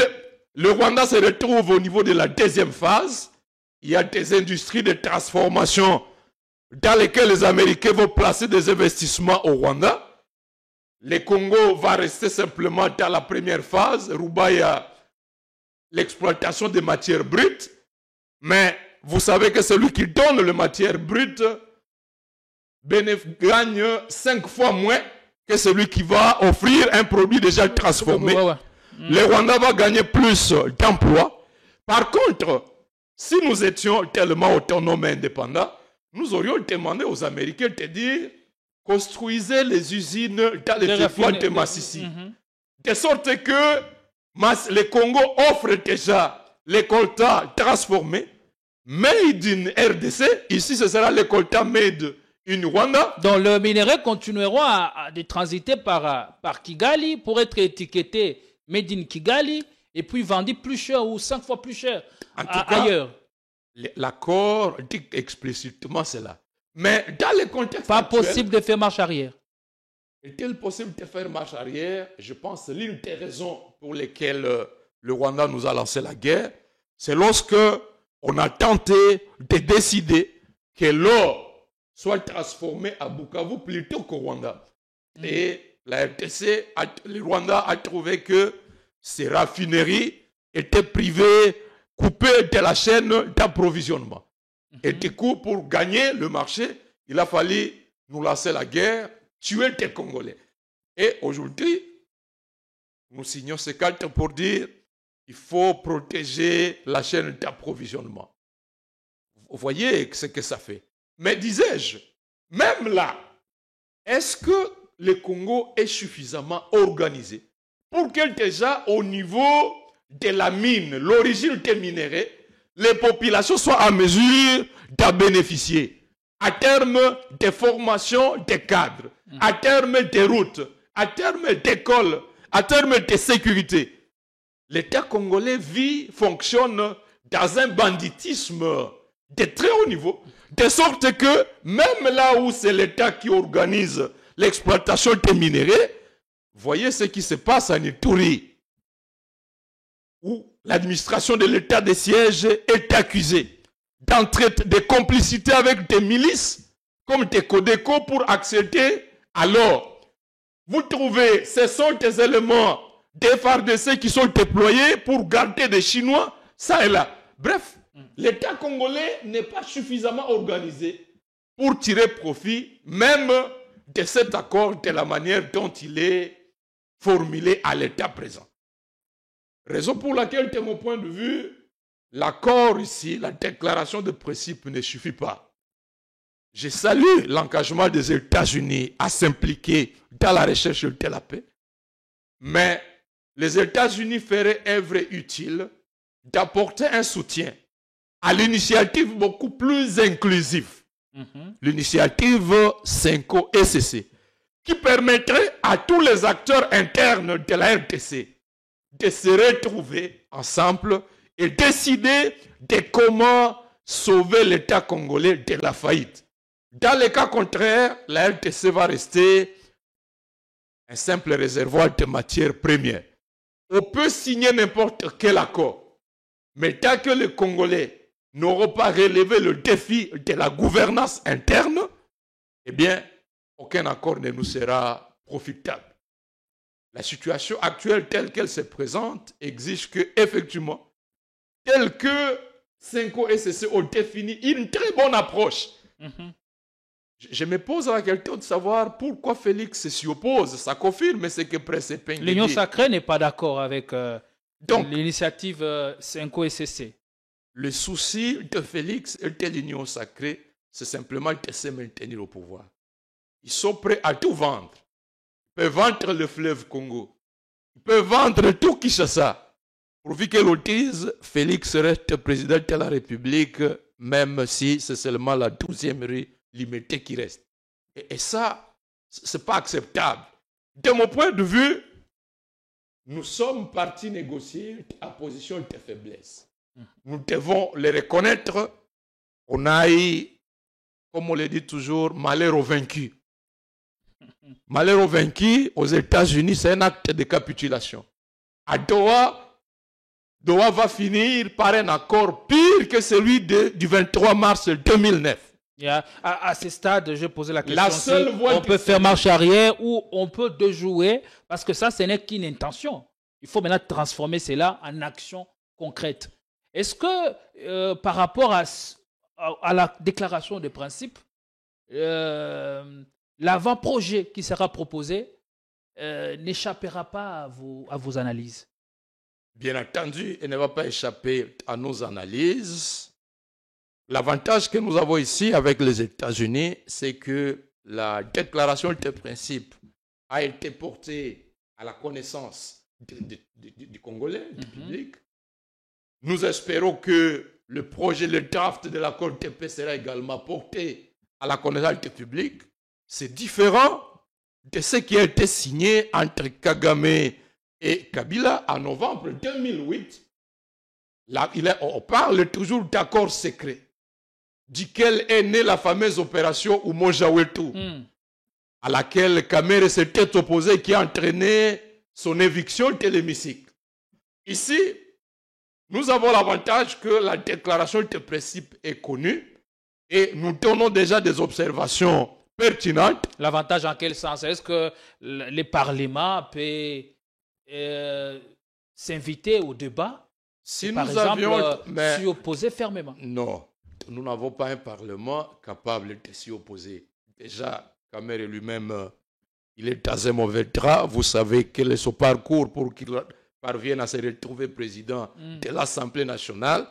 le Rwanda se retrouve au niveau de la deuxième phase. Il y a des industries de transformation dans lesquelles les Américains vont placer des investissements au Rwanda. Le Congo va rester simplement dans la première phase. Rubaya, l'exploitation des matières brutes. Mais vous savez que celui qui donne les matières brutes gagne 5 fois moins que celui qui va offrir un produit déjà transformé. Le Rwanda va gagner plus d'emplois. Par contre, si nous étions tellement autonomes et indépendants, nous aurions demandé aux Américains de dire construisez les usines dans les territoires de Massissi. De sorte que le Congo offre déjà les coltas transformés, made in RDC. Ici, ce sera les coltas made in Rwanda. Donc, le minerai continueront à transiter par Kigali pour être étiqueté made in Kigali et puis vendu plus cher ou 5 fois plus cher ailleurs. L'accord dit explicitement cela. Mais dans le contexte pas actuel, possible de faire marche arrière. Est-il possible de faire marche arrière? Je pense que l'une des raisons pour lesquelles le Rwanda nous a lancé la guerre, c'est lorsque on a tenté de décider que l'or soit transformé à Bukavu plutôt qu'au Rwanda. Et la RDC, le Rwanda a trouvé que ces raffineries étaient privées, coupées de la chaîne d'approvisionnement. Et du coup, pour gagner le marché, il a fallu nous lancer la guerre, tuer des Congolais. Et aujourd'hui, nous signons ces cartes pour dire qu'il faut protéger la chaîne d'approvisionnement. Vous voyez ce que ça fait. Mais disais-je, même là, est-ce que le Congo est suffisamment organisé pour que déjà au niveau de la mine, l'origine des minéraux, les populations soient en mesure d'en bénéficier à terme de formation des cadres, à terme des routes, à terme d'écoles, à terme de sécurité. L'État congolais fonctionne dans un banditisme de très haut niveau, de sorte que même là où c'est l'État qui organise l'exploitation des minéraux, voyez ce qui se passe en Ituri, où l'administration de l'État de siège est accusée des complicités avec des milices comme des Codeco pour accéder à l'or. Vous trouvez, ce sont des éléments des FARDC qui sont déployés pour garder des Chinois, ça et là. Bref, l'État congolais n'est pas suffisamment organisé pour tirer profit même de cet accord de la manière dont il est formulé à l'état présent. Raison pour laquelle, de mon point de vue, l'accord ici, la déclaration de principe ne suffit pas. Je salue l'engagement des États-Unis à s'impliquer dans la recherche de la paix, mais les États-Unis feraient œuvre utile d'apporter un soutien à l'initiative beaucoup plus inclusive, l'initiative 5OSCC, qui permettrait à tous les acteurs internes de la RDC de se retrouver ensemble et décider de comment sauver l'État congolais de la faillite. Dans le cas contraire, la RDC va rester un simple réservoir de matières premières. On peut signer n'importe quel accord, mais tant que les Congolais n'auront pas relevé le défi de la gouvernance interne, eh bien, aucun accord ne nous sera profitable. La situation actuelle telle qu'elle se présente exige que, effectivement, tel que 5OSCC ont défini une très bonne approche. Je me pose la question de savoir pourquoi Félix s'y oppose. Ça confirme ce que Presse Peigne. L'Union sacrée n'est pas d'accord avec l'initiative 5OSCC. Le souci de Félix et de l'Union sacrée, c'est simplement de se maintenir au pouvoir. Ils sont prêts à tout vendre. Ils peuvent vendre le fleuve Congo. Ils peuvent vendre tout Kinshasa. Pourvu que l'on dise, Félix reste président de la République, même si c'est seulement la 12e rue limitée qui reste. Et ça, ce n'est pas acceptable. De mon point de vue, nous sommes partis négocier à position de faiblesse. Nous devons les reconnaître. On a eu, comme on le dit toujours, malheur aux vaincus. Malheur aux vaincus, aux États-Unis, c'est un acte de capitulation. À Doha va finir par un accord pire que celui du 23 mars 2009. À ce stade, je posais la question on peut faire marche arrière ou on peut déjouer, parce que ça, ce n'est qu'une intention. Il faut maintenant transformer cela en action concrète. Est-ce que par rapport à la déclaration de principe, l'avant-projet qui sera proposé n'échappera pas à vos analyses? Bien entendu, il ne va pas échapper à nos analyses. L'avantage que nous avons ici avec les États-Unis, c'est que la déclaration de principe a été portée à la connaissance du Congolais, du public. Nous espérons que le projet, le draft de l'accord de paix sera également porté à la connaissance du public. C'est différent de ce qui a été signé entre Kagame et Kabila en novembre 2008. Là, on parle toujours d'accord secret, duquel est née la fameuse opération Umoja Wetu, à laquelle Kamere s'était opposé, qui a entraîné son éviction de l'hémicycle. Ici, nous avons l'avantage que la déclaration de principe est connue et nous donnons déjà des observations pertinentes. L'avantage en quel sens? Est-ce que le Parlement peut s'inviter au débat si par nous exemple, avions s'y opposer fermement? Non, nous n'avons pas un Parlement capable de s'y opposer. Déjà, Kamere lui-même, il est dans un mauvais drap. Vous savez quel est son parcours pour qu'il parvienne à se retrouver président de l'Assemblée nationale.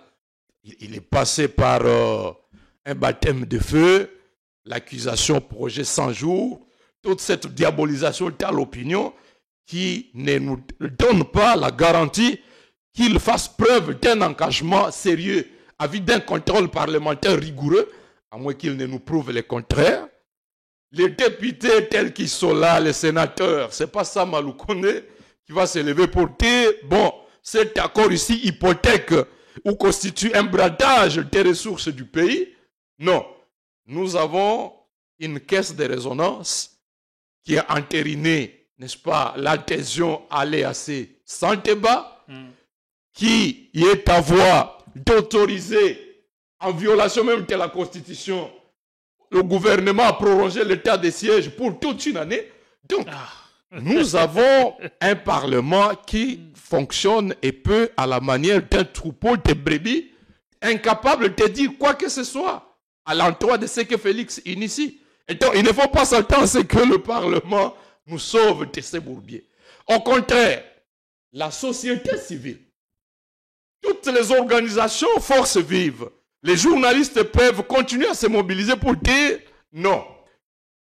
Il est passé par un baptême de feu, l'accusation projet 100 jours, toute cette diabolisation dans l'opinion qui ne nous donne pas la garantie qu'il fasse preuve d'un engagement sérieux à vue d'un contrôle parlementaire rigoureux, à moins qu'il ne nous prouve le contraire. Les députés tels qu'ils sont là, les sénateurs, c'est pas ça Maloukonde qui va se lever pour dire, bon, cet accord ici hypothèque ou constitue un bradage des ressources du pays. Non, nous avons une caisse de résonance qui a entériné, n'est-ce pas, l'adhésion à l'EAC sans débat, qui est à voie d'autoriser en violation même de la Constitution, le gouvernement a prolongé l'état de siège pour toute une année. Donc, nous avons un Parlement qui fonctionne et peut, à la manière d'un troupeau de brebis, incapable de dire quoi que ce soit à l'endroit de ce que Félix initie. Et donc, il ne faut pas s'attendre à ce que le Parlement nous sauve de ces bourbiers. Au contraire, la société civile, toutes les organisations, forces vives, les journalistes peuvent continuer à se mobiliser pour dire non.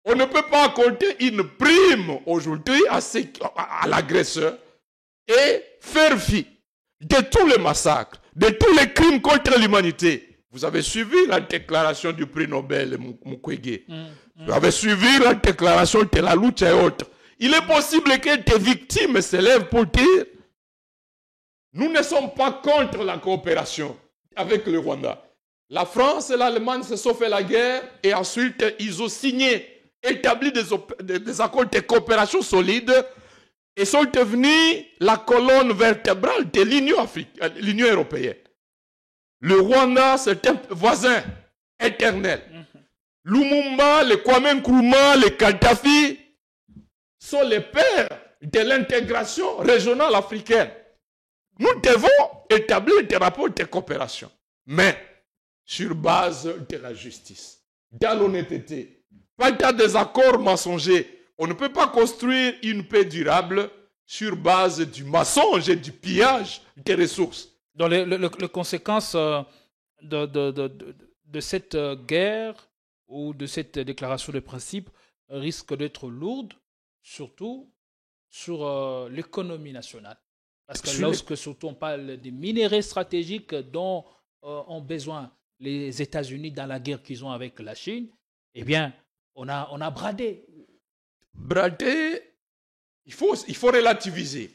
On ne peut pas accorder une prime aujourd'hui à l'agresseur et faire fi de tous les massacres, de tous les crimes contre l'humanité. Vous avez suivi la déclaration du prix Nobel Mukwege. Vous avez suivi la déclaration de la Lucha et autres. Il est possible que des victimes s'élèvent pour dire nous ne sommes pas contre la coopération avec le Rwanda. La France et l'Allemagne se sont fait la guerre et ensuite ils ont signé, établi des accords de coopération solides et sont devenus la colonne vertébrale de l'Union européenne. Le Rwanda, c'est un voisin éternel. Lumumba, les Kwame Nkrumah, les Kadhafi sont les pères de l'intégration régionale africaine. Nous devons établir des rapports de coopération, mais sur base de la justice, dans l'honnêteté, pas dans des accords mensongers. On ne peut pas construire une paix durable sur base du mensonge et du pillage des ressources. Donc les conséquences de cette guerre ou de cette déclaration de principe risquent d'être lourdes, surtout sur l'économie nationale. Parce que lorsque surtout on parle des minéraux stratégiques dont ont besoin les États-Unis dans la guerre qu'ils ont avec la Chine, eh bien, on a bradé. Bradé, il faut relativiser.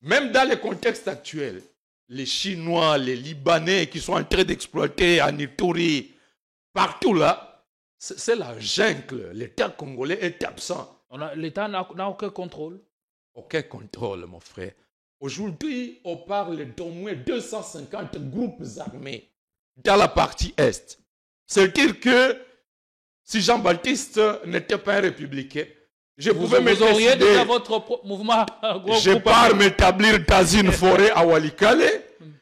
Même dans le contexte actuel, les Chinois, les Libanais qui sont en train d'exploiter en Ituri, partout là, c'est la jungle. L'État congolais est absent. L'État n'a aucun contrôle. Aucun contrôle, mon frère. Aujourd'hui, on parle d'au moins 250 groupes armés dans la partie Est. C'est-à-dire que si Jean-Baptiste n'était pas un républicain, je pouvais me auriez décider, déjà votre mouvement. je pars m'établir dans une forêt à Walikale,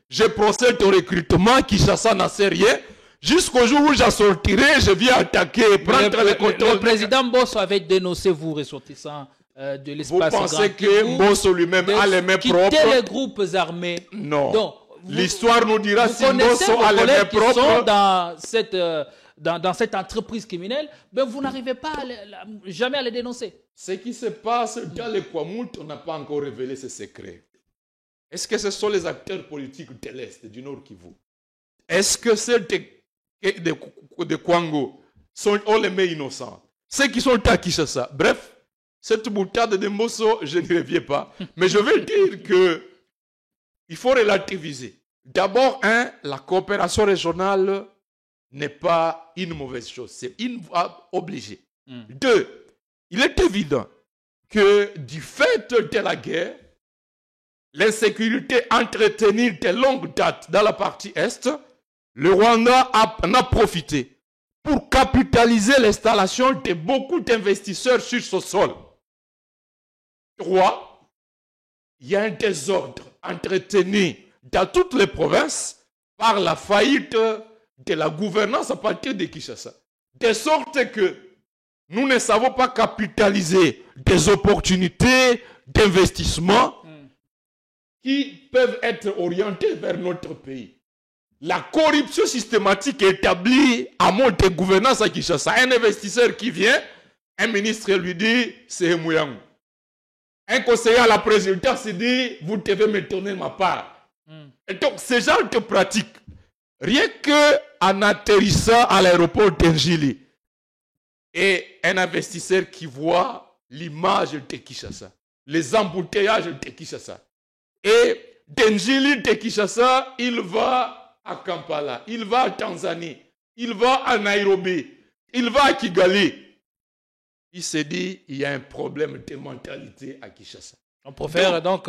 je procède au recrutement, Kinshasa n'en sait rien, jusqu'au jour où j'en sortirai, je viens attaquer, prendre le contrôle. Le président Bosso avait dénoncé vous, ressortissants de l'espace. Vous pensez que Bosso lui-même a les mains propres? Quitter les groupes armés. Non. Donc, l'histoire nous dira si Bosso a les mains propres. Sont dans cette entreprise criminelle, ben vous n'arrivez pas jamais à les dénoncer. Ce qui se passe dans les Kwamouth, on n'a pas encore révélé ces secrets. Est-ce que ce sont les acteurs politiques de l'Est, du Nord Kivu? Est-ce que ceux de Kwango ont les mains innocentes? Ceux qui sont à Kinshasa. Bref, cette boutade de Mosso, je n'y reviens pas. Mais je veux dire que il faut relativiser. D'abord, la coopération régionale n'est pas une mauvaise chose. C'est une voie obligée. Deux, il est évident que du fait de la guerre, l'insécurité entretenue de longue date dans la partie Est, le Rwanda en a profité pour capitaliser l'installation de beaucoup d'investisseurs sur ce sol. Trois, il y a un désordre entretenu dans toutes les provinces par la faillite de la gouvernance à partir de Kinshasa. De sorte que nous ne savons pas capitaliser des opportunités d'investissement qui peuvent être orientées vers notre pays. La corruption systématique est établie à mode de gouvernance à Kinshasa. Un investisseur qui vient, un ministre lui dit c'est Mouyang. Un conseiller à la présidence dit vous devez me donner ma part. Et donc, ce genre de pratique, rien qu'en atterrissant à l'aéroport d'Engili, et un investisseur qui voit l'image de Kinshasa, les embouteillages de Kinshasa, et d'Engili de Kinshasa, il va à Kampala, il va à Tanzanie, il va à Nairobi, il va à Kigali. Il se dit, il y a un problème de mentalité à Kinshasa. On préfère donc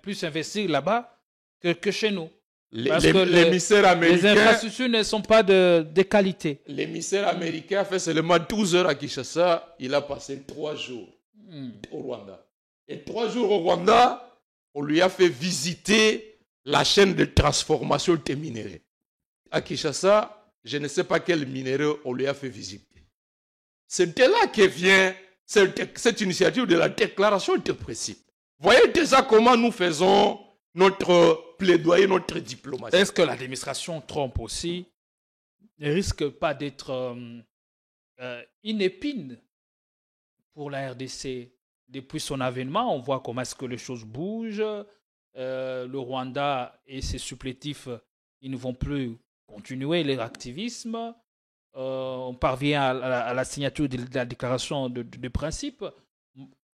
plus investir là-bas que chez nous. Parce que l'émissaire les américain, infrastructures ne sont pas de qualité. l'émissaire américain a fait seulement 12 heures à Kinshasa. Il a passé 3 jours au Rwanda. Et 3 jours au Rwanda, on lui a fait visiter la chaîne de transformation des minéraux. À Kinshasa, je ne sais pas quel minéraux on lui a fait visiter. C'est de là que vient cette initiative de la déclaration de principe. Voyez déjà comment nous faisons notre plaidoyer, notre diplomatie. Est-ce que l'administration Trump aussi ne risque pas d'être une épine pour la RDC? Depuis son avènement, on voit comment est-ce que les choses bougent. Le Rwanda et ses supplétifs, ils ne vont plus continuer leur activisme. On parvient à la signature de la déclaration de principe.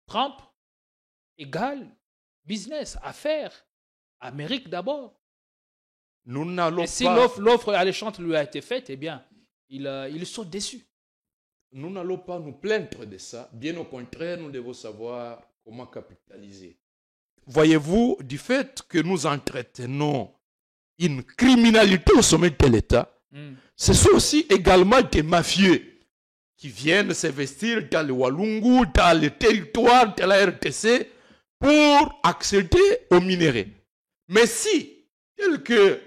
Trump égale business, affaires, Amérique d'abord. Nous n'allons et si pas... l'offre alléchante lui a été faite, eh bien, il saute dessus. Nous n'allons pas nous plaindre de ça. Bien au contraire, nous devons savoir comment capitaliser. Voyez-vous, du fait que nous entretenons une criminalité au sommet de l'État, ce sont aussi également des mafieux qui viennent s'investir dans le Walungu, dans le territoire de la RTC pour accéder aux minéraux. Mais si, tel que,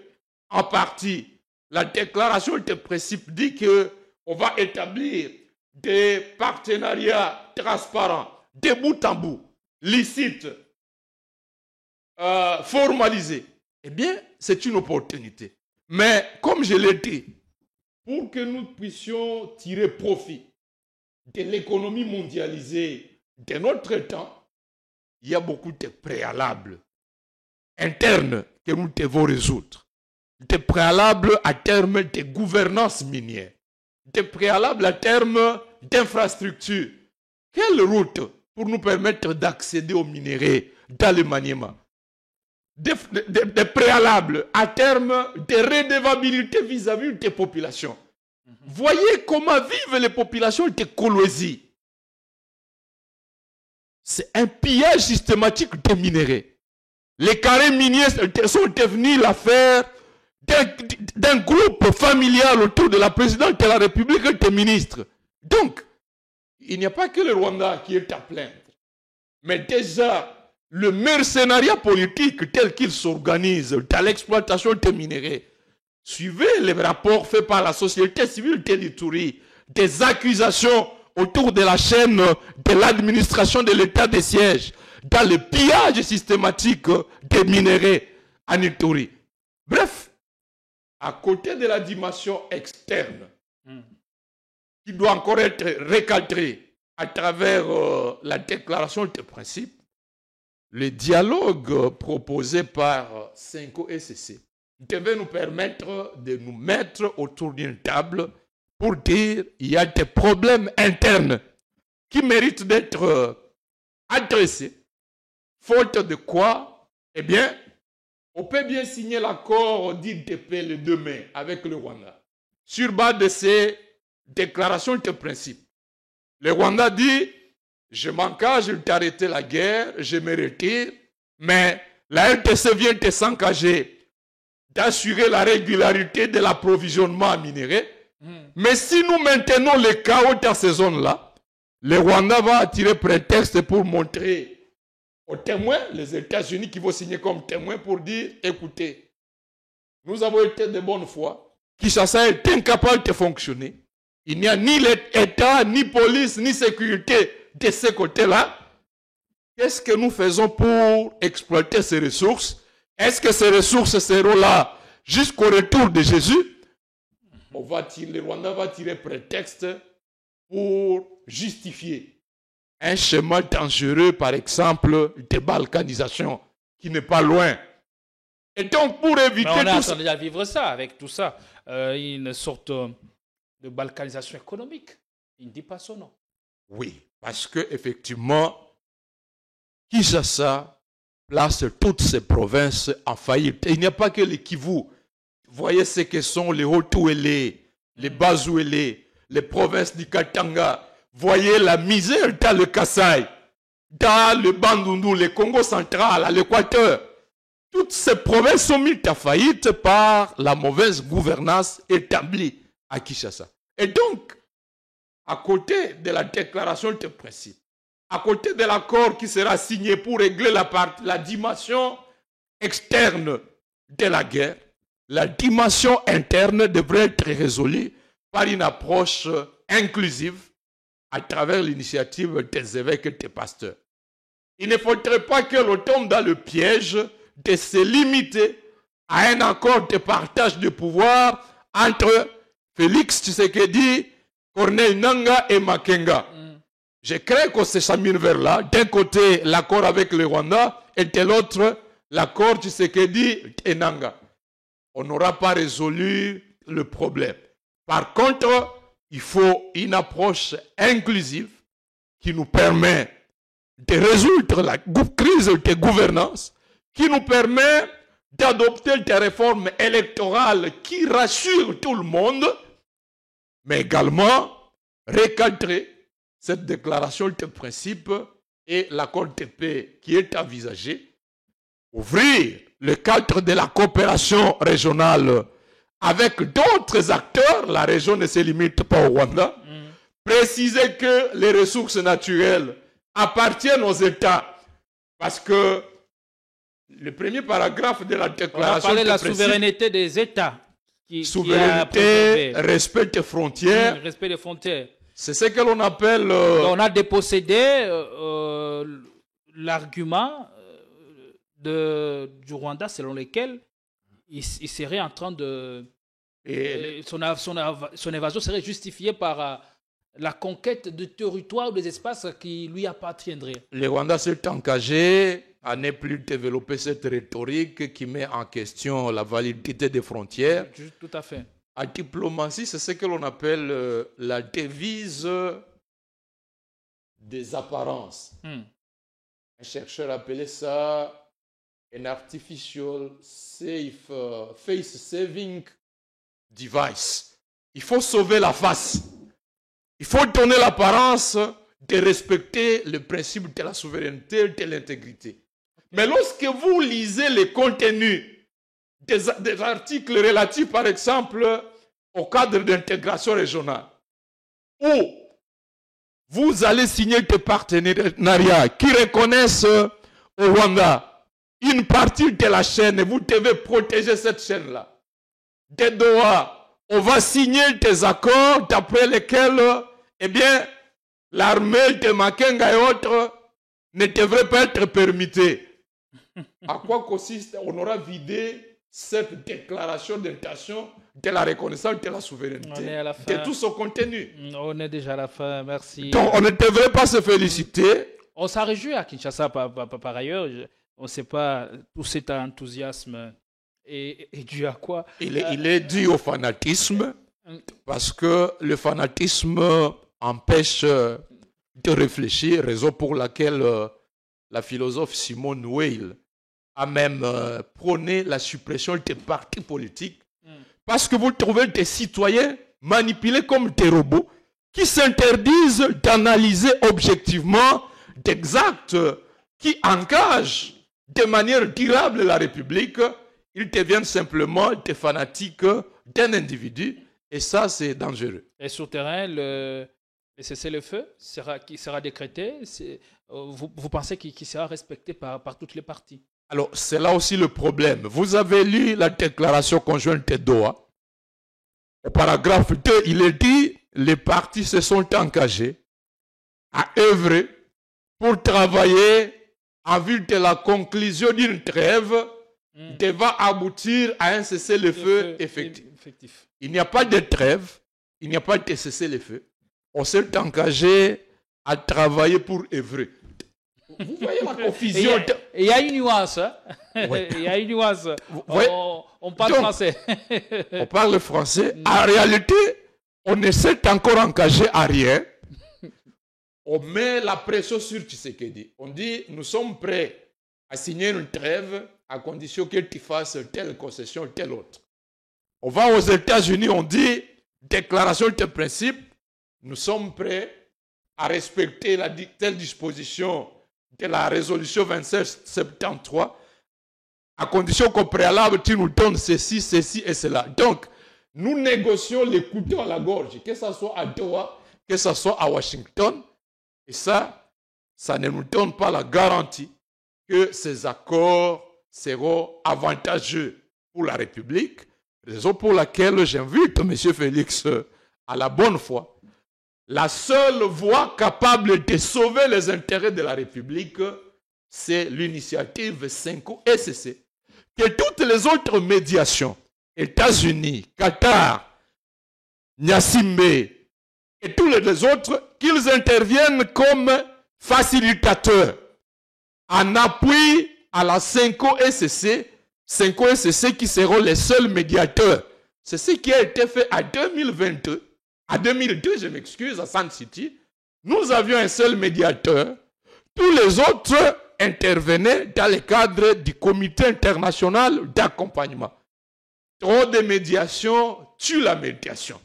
en partie, la déclaration de principe dit qu'on va établir des partenariats transparents, de bout en bout, licites, formalisés, eh bien, c'est une opportunité. Mais, comme je l'ai dit, pour que nous puissions tirer profit de l'économie mondialisée de notre temps, il y a beaucoup de préalables internes que nous devons résoudre. Des préalables à terme de gouvernance minière. Des préalables à terme d'infrastructures. Quelle route pour nous permettre d'accéder aux minéraux dans le maniement? Des préalables à terme de redevabilité vis-à-vis des populations. Voyez comment vivent les populations de Kolwezi. C'est un pillage systématique des minéraux. Les carrés miniers sont devenus l'affaire d'un groupe familial autour de la présidente de la République et des ministres. Donc, il n'y a pas que le Rwanda qui est à plaindre. Mais déjà, le mercenariat politique tel qu'il s'organise dans l'exploitation des minéraux, suivez les rapports faits par la société civile de l'Ituri, des accusations autour de la chaîne de l'administration de l'état des sièges, dans le pillage systématique des minéraux en Ituri. Bref, à côté de la dimension externe, qui doit encore être recadrée à travers la déclaration de principe, le dialogue proposé par 5OSC devait nous permettre de nous mettre autour d'une table pour dire qu'il y a des problèmes internes qui méritent d'être adressés. Faute de quoi, eh bien, on peut bien signer l'accord dit de paix le 2 mai avec le Rwanda. Sur base de ces déclarations de principe, le Rwanda dit, je m'engage d'arrêter la guerre, je me retire, mais la RDC vient de s'engager d'assurer la régularité de l'approvisionnement en minerais. Mais si nous maintenons le chaos dans ces zones-là, le Rwanda va attirer prétexte pour montrer aux témoins, les États-Unis qui vont signer comme témoins pour dire, écoutez, nous avons été de bonne foi, Kinshasa est incapable de fonctionner. Il n'y a ni l'État, ni police, ni sécurité de ce côté-là. Qu'est-ce que nous faisons pour exploiter ces ressources? Est-ce que ces ressources seront là jusqu'au retour de Jésus? Le Rwanda va tirer prétexte pour justifier un schéma dangereux, par exemple, de balkanisation, qui n'est pas loin. Et donc, pour éviter on est en tout train de vivre ça, avec tout ça, une sorte de balkanisation économique. Il ne dit pas son nom. Oui, parce que effectivement, Kinshasa place toutes ces provinces en faillite. Et il n'y a pas que les Kivu. Voyez ce que sont les Haut-Ouélé, les Bas-Ouélé, les provinces du Katanga. Voyez la misère dans le Kasaï, dans le Bandundu, le Congo central, à l'Équateur. toutes ces promesses sont mises à faillite par la mauvaise gouvernance établie à Kinshasa. Et donc, à côté de la déclaration de principe, à côté de l'accord qui sera signé pour régler la dimension externe de la guerre, la dimension interne devrait être résolue par une approche inclusive à travers l'initiative des évêques et des pasteurs. Il ne faudrait pas que l'on tombe dans le piège de se limiter à un accord de partage de pouvoir entre Félix Tshisekedi, Corneille Nangaa et Makenga. Je crains qu'on se chemine vers là. D'un côté, l'accord avec le Rwanda et de l'autre, l'accord Tshisekedi et Nangaa. On n'aura pas résolu le problème. Par contre, il faut une approche inclusive qui nous permet de résoudre la crise de gouvernance, qui nous permet d'adopter des réformes électorales qui rassurent tout le monde, mais également recadrer cette déclaration de principe et l'accord de paix qui est envisagé, ouvrir le cadre de la coopération régionale avec d'autres acteurs, la région ne se limite pas au Rwanda, préciser que les ressources naturelles appartiennent aux États, parce que le premier paragraphe de la déclaration de la principe, souveraineté des États. Souveraineté, respect des frontières. Respect des frontières. C'est ce que l'on appelle... On a dépossédé l'argument du Rwanda selon lequel il serait en train de... son évasion serait justifiée par la conquête de territoires ou des espaces qui lui appartiendraient. Le Rwanda s'est engagé à ne plus développer cette rhétorique qui met en question la validité des frontières. Tout à fait. En diplomatie, c'est ce que l'on appelle la devise des apparences. Un chercheur appelait ça an artificial face-saving device. Il faut sauver la face. Il faut donner l'apparence de respecter le principe de la souveraineté, de l'intégrité. Mais lorsque vous lisez les contenus des articles relatifs, par exemple, au cadre d'intégration régionale, où vous allez signer des partenariats qui reconnaissent au Rwanda une partie de la chaîne et vous devez protéger cette chaîne-là. De Doha, on va signer des accords d'après lesquels, eh bien, l'armée de Makenga et autres ne devrait pas être permittée. À quoi consiste? On aura vidé cette déclaration d'intention de la reconnaissance de la souveraineté, de tout son contenu. On est déjà à la fin, merci. Donc, on ne devrait pas se féliciter. On s'en réjouit à Kinshasa par ailleurs. On ne sait pas tout cet enthousiasme est dû à quoi. Il est dû au fanatisme, parce que le fanatisme empêche de réfléchir, raison pour laquelle la philosophe Simone Weil a même prôné la suppression des partis politiques, parce que vous trouvez des citoyens manipulés comme des robots qui s'interdisent d'analyser objectivement des actes qui engagent de manière durable la République. Ils deviennent simplement des fanatiques d'un individu, et ça, c'est dangereux. Et sur terrain, le cessez-le-feu qui sera décrété, vous pensez qu'il sera respecté par toutes les parties? Alors, c'est là aussi le problème. Vous avez lu la déclaration conjointe de Doha. Au paragraphe 2, il est dit, les partis se sont engagés à œuvrer pour travailler en vue de la conclusion d'une trêve devant aboutir à un cessez-le-feu effectif. Il n'y a pas de trêve, il n'y a pas de cessez-le-feu. On s'est engagé à travailler pour œuvrer. Vous voyez la confusion. Il y a une nuance. Hein? Ouais. Il y a une nuance. On parle français. On parle français. En réalité, on ne s'est encore engagé à rien. On met la pression sur Tshisekedi. On dit, nous sommes prêts à signer une trêve à condition que tu fasses telle concession, telle autre. On va aux États-Unis, on dit, déclaration de principe, nous sommes prêts à respecter telle disposition de la résolution 2773, à condition qu'au préalable, tu nous donnes ceci, ceci et cela. Donc, nous négocions les couteaux à la gorge, que ce soit à Doha, que ce soit à Washington. Et ça ne nous donne pas la garantie que ces accords seront avantageux pour la République. Raison pour laquelle j'invite M. Félix à la bonne foi. La seule voie capable de sauver les intérêts de la République, c'est l'initiative 5-SC. Que toutes les autres médiations, États-Unis, Qatar, Niasimbe et tous les autres, qu'ils interviennent comme facilitateurs en appui à la 5-SC, 5-SC qui seront les seuls médiateurs. C'est ce qui a été fait en 2022. En 2002, je m'excuse, à Sun City, nous avions un seul médiateur. Tous les autres intervenaient dans le cadre du comité international d'accompagnement. Trop de médiation tue la médiation.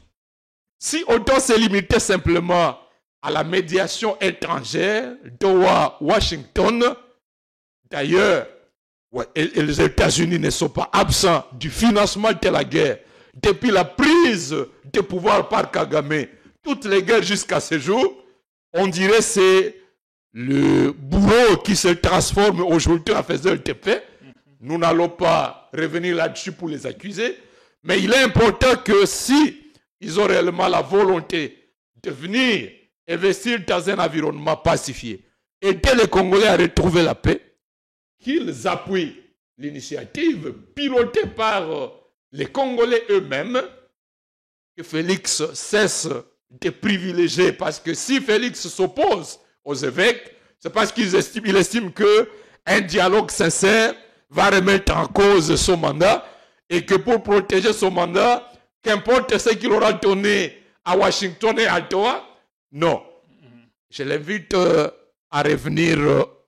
Si on doit se limiter simplement à la médiation étrangère, Doha, Washington, d'ailleurs, et les États-Unis ne sont pas absents du financement de la guerre. Depuis la prise de pouvoir par Kagame, toutes les guerres jusqu'à ce jour, on dirait que c'est le bourreau qui se transforme aujourd'hui en faiseur de paix. Nous n'allons pas revenir là-dessus pour les accuser, mais il est important que si ils ont réellement la volonté de venir investir dans un environnement pacifié, aider les Congolais à retrouver la paix, qu'ils appuient l'initiative pilotée par les Congolais eux-mêmes, que Félix cesse de privilégier, parce que si Félix s'oppose aux évêques, c'est parce qu'il estime qu'un dialogue sincère va remettre en cause son mandat, et que pour protéger son mandat, qu'importe ce qu'il aura donné à Washington et à Doha, non. Je l'invite à revenir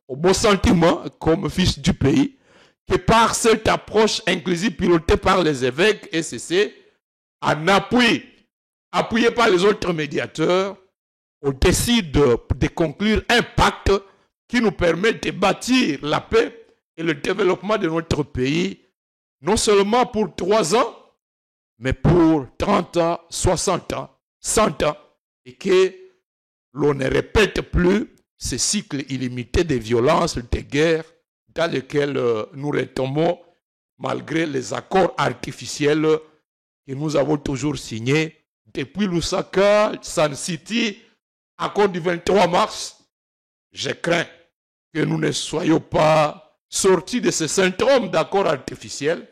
au bon sentiment comme fils du pays, que par cette approche inclusive pilotée par les évêques et SCC, en appui, appuyé par les autres médiateurs, on décide de conclure un pacte qui nous permet de bâtir la paix et le développement de notre pays, non seulement pour 3 ans, mais pour 30 ans, 60 ans, 100 ans, et que l'on ne répète plus ce cycle illimité de violences, de guerres, dans lequel nous retombons malgré les accords artificiels que nous avons toujours signés depuis Lusaka, Sun City, accord du 23 mars. Je crains que nous ne soyons pas sortis de ce syndrome d'accords artificiels.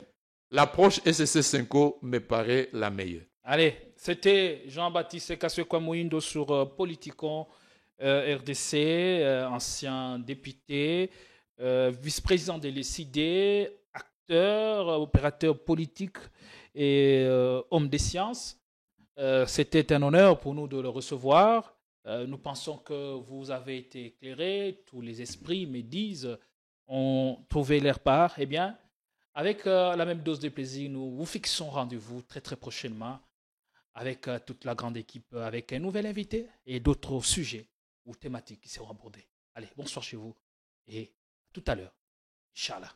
L'approche SCC5 me paraît la meilleure. Allez, c'était Jean-Baptiste Kaswekwa Moindo sur Politicon RDC, ancien député, vice-président de l'ECD, acteur, opérateur politique et homme des sciences. C'était un honneur pour nous de le recevoir. Nous pensons que vous avez été éclairés, tous les esprits, médisent, ont trouvé leur part. Eh bien, avec la même dose de plaisir, nous vous fixons rendez-vous très très prochainement avec toute la grande équipe, avec un nouvel invité et d'autres sujets ou thématiques qui seront abordés. Allez, bonsoir chez vous et à tout à l'heure. Inch'Allah.